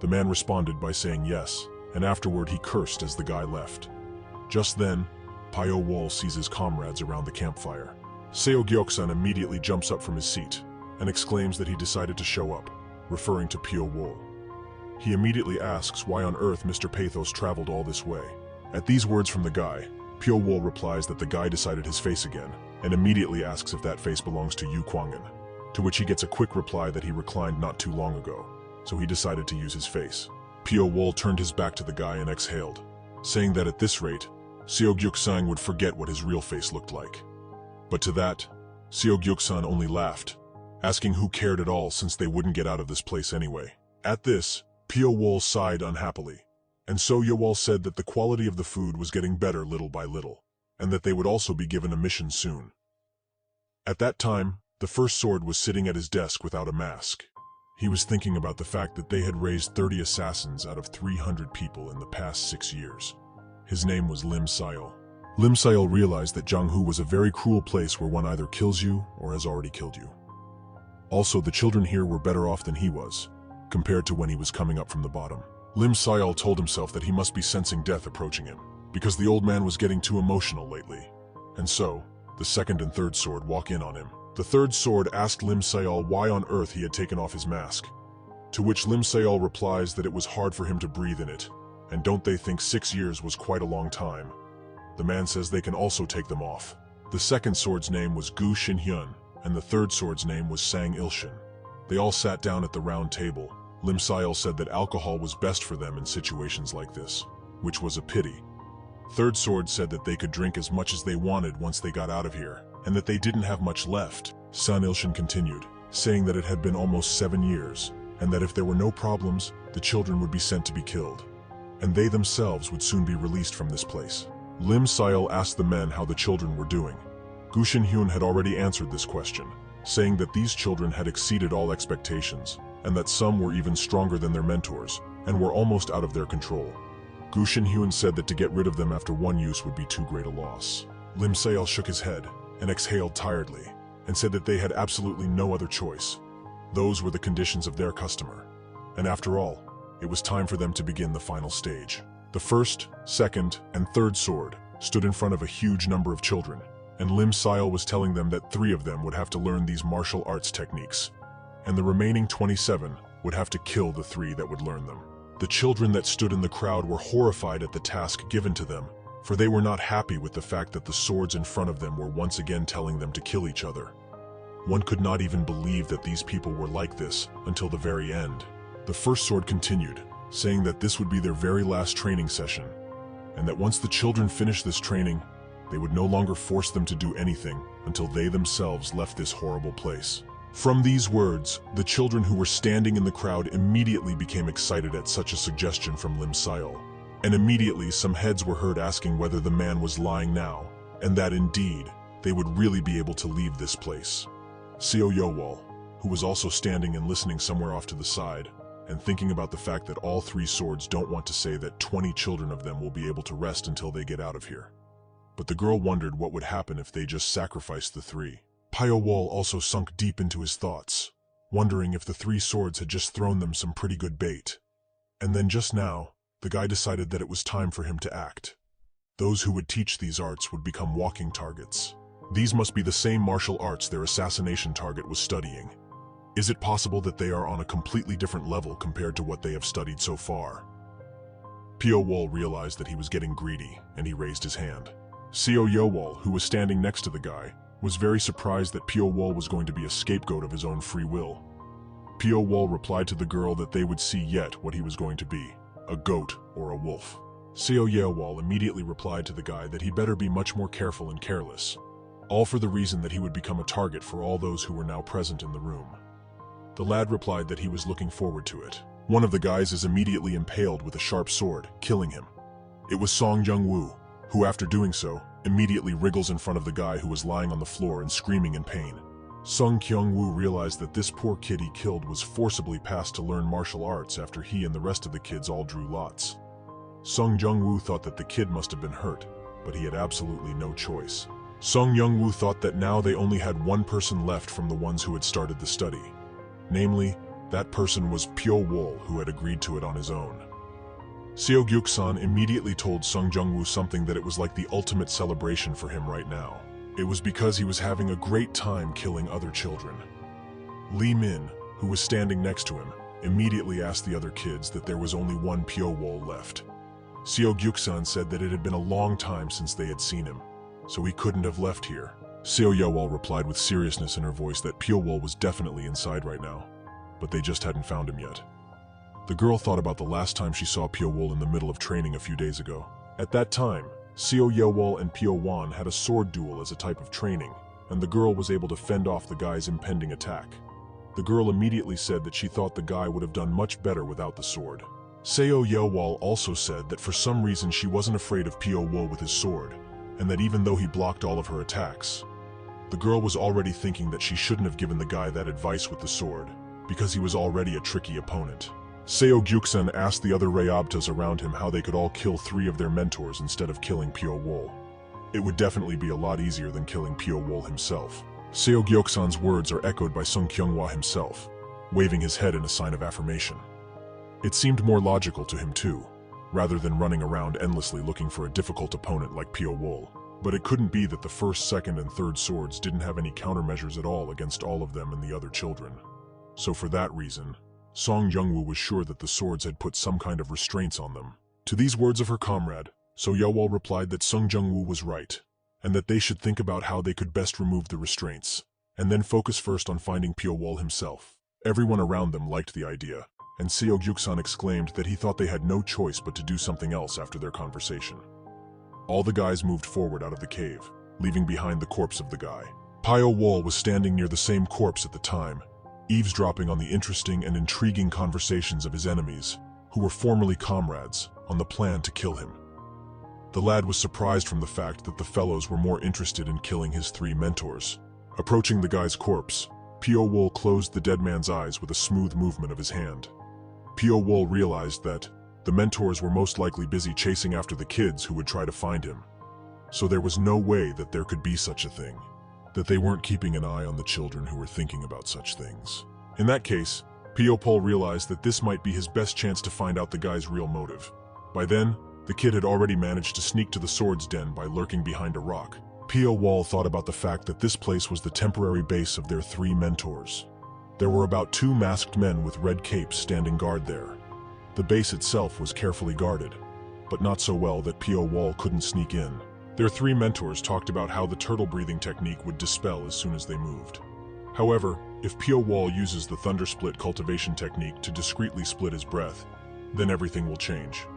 The man responded by saying yes, and afterward he cursed as the guy left. Just then, Pio Wall sees his comrades around the campfire. Seo Gyeoksan immediately jumps up from his seat and exclaims that he decided to show up, referring to Pio Wall. He immediately asks why on earth Mr. Pathos traveled all this way. At these words from the guy, Pio Wall replies that the guy decided his face again, and immediately asks if that face belongs to Yu Kwangin, to which he gets a quick reply that he reclined not too long ago, so he decided to use his face. Pio Wall turned his back to the guy and exhaled, saying that at this rate, Seo Gyeoksang would forget what his real face looked like. But to that, Seo Gyeoksan only laughed, asking who cared at all since they wouldn't get out of this place anyway. At this, Pio Wall sighed unhappily, and So Yewol said that the quality of the food was getting better little by little, and that they would also be given a mission soon. At that time, the first sword was sitting at his desk without a mask. He was thinking about the fact that they had raised 30 assassins out of 300 people in the past 6 years. His name was Lim Sayal. Lim Sayal realized that Jianghu was a very cruel place where one either kills you or has already killed you. Also, the children here were better off than he was, compared to when he was coming up from the bottom. Lim Sayal told himself that he must be sensing death approaching him, because the old man was getting too emotional lately. And so, the second and third sword walk in on him. The third sword asked Lim Sayal why on earth he had taken off his mask, to which Lim Sayal replies that it was hard for him to breathe in it, and don't they think 6 years was quite a long time. The man says they can also take them off. The second sword's name was Gu Xinhyun, and the third sword's name was Sang Ilshin. They all sat down at the round table. Lim Sayal said that alcohol was best for them in situations like this, which was a pity. Third sword said that they could drink as much as they wanted once they got out of here, and that they didn't have much left. Sang Ilshin continued, saying that it had been almost 7 years, and that if there were no problems, the children would be sent to be killed, and they themselves would soon be released from this place. Lim Sayal asked the men how the children were doing. Gu Xinhyun had already answered this question, saying that these children had exceeded all expectations, and that some were even stronger than their mentors, and were almost out of their control. Gu Xinhyun said that to get rid of them after one use would be too great a loss. Lim Sayal shook his head and exhaled tiredly, and said that they had absolutely no other choice. Those were the conditions of their customer. And after all, it was time for them to begin the final stage. The first, second, and third sword stood in front of a huge number of children, and Lim Sayal was telling them that 3 of them would have to learn these martial arts techniques, and the remaining 27 would have to kill the 3 that would learn them. The children that stood in the crowd were horrified at the task given to them, for they were not happy with the fact that the swords in front of them were once again telling them to kill each other. One could not even believe that these people were like this until the very end. The first sword continued, saying that this would be their very last training session, and that once the children finished this training, they would no longer force them to do anything until they themselves left this horrible place. From these words, the children who were standing in the crowd immediately became excited at such a suggestion from Lim Sayal, and immediately some heads were heard asking whether the man was lying now, and that indeed, they would really be able to leave this place. Xiao Yowal, who was also standing and listening somewhere off to the side, and thinking about the fact that all 3 swords don't want to say that 20 children of them will be able to rest until they get out of here. But the girl wondered what would happen if they just sacrificed the 3. Pio Wall also sunk deep into his thoughts, wondering if the 3 swords had just thrown them some pretty good bait. And then just now, the guy decided that it was time for him to act. Those who would teach these arts would become walking targets. These must be the same martial arts their assassination target was studying. Is it possible that they are on a completely different level compared to what they have studied so far? Pio Wall realized that he was getting greedy, and he raised his hand. Xiao Yowal, who was standing next to the guy, was very surprised that Pio Wall was going to be a scapegoat of his own free will. Pio Wall replied to the girl that they would see yet what he was going to be, a goat or a wolf. Xiao Yowal immediately replied to the guy that he better be much more careful and careless, all for the reason that he would become a target for all those who were now present in the room. The lad replied that he was looking forward to it. One of the guys is immediately impaled with a sharp sword, killing him. It was Song Jung-woo, who after doing so, immediately wriggles in front of the guy who was lying on the floor and screaming in pain. Song Kyung-woo realized that this poor kid he killed was forcibly passed to learn martial arts after he and the rest of the kids all drew lots. Song Jung-woo thought that the kid must have been hurt, but he had absolutely no choice. Song Jung-woo thought that now they only had one person left from the ones who had started the study. Namely, that person was Pio Wol, who had agreed to it on his own. Seo Gyuk-san immediately told Sung Jung-woo something that it was like the ultimate celebration for him right now. It was because he was having a great time killing other children. Lee Min, who was standing next to him, immediately asked the other kids that there was only one Pio Wol left. Seo Gyuk-san said that it had been a long time since they had seen him, so he couldn't have left here. Seo Yowal replied with seriousness in her voice that Pio Wol was definitely inside right now, but they just hadn't found him yet. The girl thought about the last time she saw Pio Wol in the middle of training a few days ago. At that time, Seo Yowal and Pio Wan had a sword duel as a type of training, and the girl was able to fend off the guy's impending attack. The girl immediately said that she thought the guy would have done much better without the sword. Seo Yowal also said that for some reason she wasn't afraid of Pio Wol with his sword, and that even though he blocked all of her attacks, the girl was already thinking that she shouldn't have given the guy that advice with the sword. because he was already a tricky opponent. Seo Gyuksan asked the other Rayabtas around him how they could all kill 3 of their mentors instead of killing Pyo Wol. It would definitely be a lot easier than killing Pyo Wol himself. Seo Gyuksan's words are echoed by Sung Kyunghwa himself, waving his head in a sign of affirmation. It seemed more logical to him too, rather than running around endlessly looking for a difficult opponent like Pyo Wol. But it couldn't be that the first, second, and third swords didn't have any countermeasures at all against all of them and the other children. So for that reason, Song Jungwoo was sure that the swords had put some kind of restraints on them. To these words of her comrade, So Yewol replied that Sung Jungwoo was right, and that they should think about how they could best remove the restraints, and then focus first on finding Pyo Wol himself. Everyone around them liked the idea, and Seo Gyuksan exclaimed that he thought they had no choice but to do something else after their conversation. All the guys moved forward out of the cave, leaving behind the corpse of the guy. Pyo Wol was standing near the same corpse at the time, eavesdropping on the interesting and intriguing conversations of his enemies, who were formerly comrades, on the plan to kill him. The lad was surprised from the fact that the fellows were more interested in killing his 3 mentors. Approaching the guy's corpse, Pyo Wol closed the dead man's eyes with a smooth movement of his hand. Pyo Wol realized that the mentors were most likely busy chasing after the kids who would try to find him. So there was no way that there could be such a thing, that they weren't keeping an eye on the children who were thinking about such things. In that case, Pyo Wol realized that this might be his best chance to find out the guy's real motive. By then, the kid had already managed to sneak to the sword's den by lurking behind a rock. Pyo Wol thought about the fact that this place was the temporary base of their 3 mentors. There were about 2 masked men with red capes standing guard there. The base itself was carefully guarded, but not so well that Pyo Wol couldn't sneak in. Their 3 mentors talked about how the turtle breathing technique would dispel as soon as they moved. However, if Pyo Wol uses the thunder split cultivation technique to discreetly split his breath, then everything will change.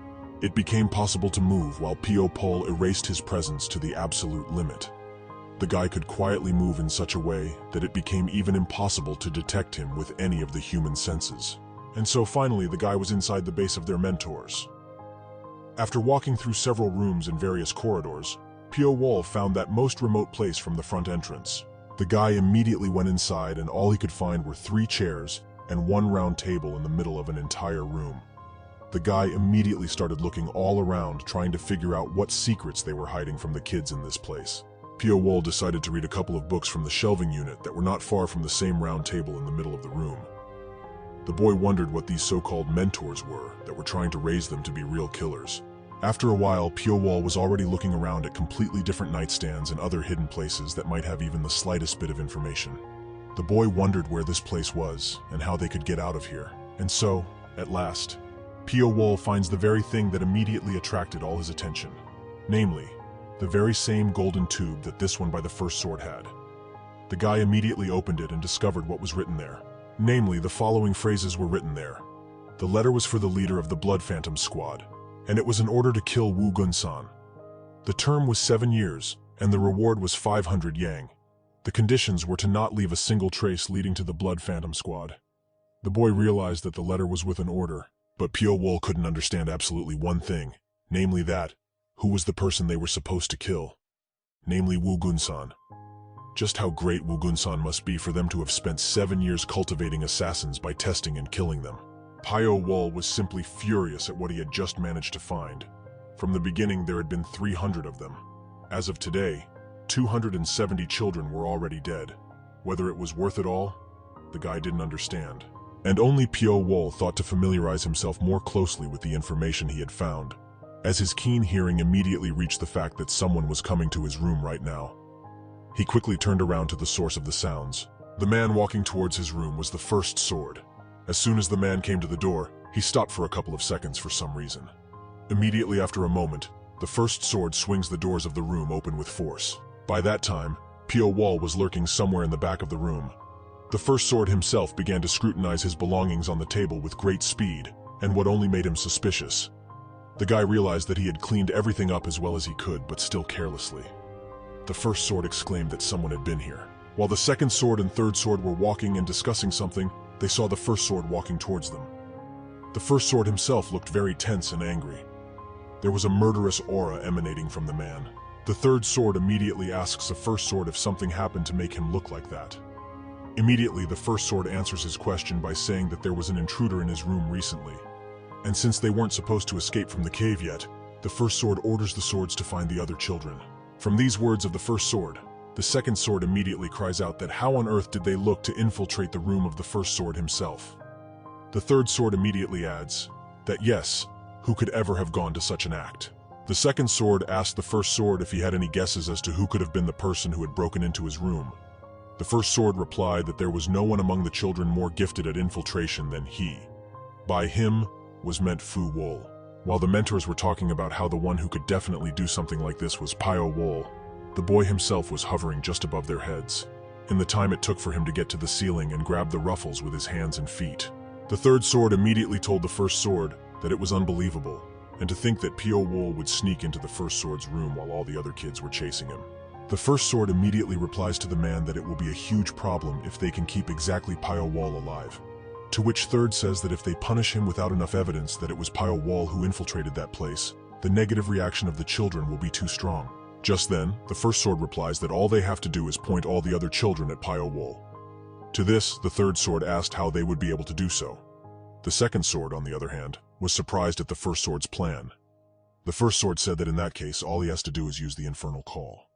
It became possible to move while Pyo Wol erased his presence to the absolute limit. The guy could quietly move in such a way that it became even impossible to detect him with any of the human senses. And so finally the guy was inside the base of their mentors. After walking through several rooms and various corridors, Pyo Wol found that most remote place from the front entrance. The guy immediately went inside, and all he could find were 3 chairs and 1 round table in the middle of an entire room. The guy immediately started looking all around, trying to figure out what secrets they were hiding from the kids in this place. Pyo Wol decided to read a couple of books from the shelving unit that were not far from the same round table in the middle of the room. The boy wondered what these so-called mentors were that were trying to raise them to be real killers. After a while, Pyo Wol was already looking around at completely different nightstands and other hidden places that might have even the slightest bit of information. The boy wondered where this place was and how they could get out of here. And so, at last, Pyo Wol finds the very thing that immediately attracted all his attention. Namely, the very same golden tube that this one by the first sword had. The guy immediately opened it and discovered what was written there. Namely, the following phrases were written there. The letter was for the leader of the Blood Phantom Squad, and it was an order to kill Wu Gun-san. The term was 7 years, and the reward was 500 yang. The conditions were to not leave a single trace leading to the Blood Phantom Squad. The boy realized that the letter was with an order, but Pyo Wol couldn't understand absolutely one thing, namely that, who was the person they were supposed to kill? Namely Wu Gun-san. Just how great Wu Gun-san must be for them to have spent 7 years cultivating assassins by testing and killing them. Pyo Wol was simply furious at what he had just managed to find. From the beginning, there had been 300 of them. As of today, 270 children were already dead. Whether it was worth it all, the guy didn't understand. And only Pyo Wol thought to familiarize himself more closely with the information he had found, as his keen hearing immediately reached the fact that someone was coming to his room right now. He quickly turned around to the source of the sounds. The man walking towards his room was the first sword. As soon as the man came to the door, he stopped for a couple of seconds for some reason. Immediately after a moment, the first sword swings the doors of the room open with force. By that time, Pyo Wol was lurking somewhere in the back of the room. The first sword himself began to scrutinize his belongings on the table with great speed, and what only made him suspicious. The guy realized that he had cleaned everything up as well as he could, but still carelessly. The first sword exclaimed that someone had been here. While the second sword and third sword were walking and discussing something, they saw the first sword walking towards them. The first sword himself looked very tense and angry. There was a murderous aura emanating from the man. The third sword immediately asks the first sword if something happened to make him look like that. Immediately, the first sword answers his question by saying that there was an intruder in his room recently. And since they weren't supposed to escape from the cave yet, the first sword orders the swords to find the other children. From these words of the first sword, the second sword immediately cries out that how on earth did they look to infiltrate the room of the first sword himself? The third sword immediately adds that yes, who could ever have gone to such an act? The second sword asked the first sword if he had any guesses as to who could have been the person who had broken into his room. The first sword replied that there was no one among the children more gifted at infiltration than he. By him was meant Fu Wol. While the mentors were talking about how the one who could definitely do something like this was Pio Wol, the boy himself was hovering just above their heads, in the time it took for him to get to the ceiling and grab the ruffles with his hands and feet. The third sword immediately told the first sword that it was unbelievable, and to think that Pio Wol would sneak into the first sword's room while all the other kids were chasing him. The first sword immediately replies to the man that it will be a huge problem if they can keep exactly Pio Wol alive. To which third says that if they punish him without enough evidence that it was Pio Wol who infiltrated that place, the negative reaction of the children will be too strong. Just then, the first sword replies that all they have to do is point all the other children at Pio Wol. To this, the third sword asked how they would be able to do so. The second sword, on the other hand, was surprised at the first sword's plan. The first sword said that in that case, all he has to do is use the infernal call.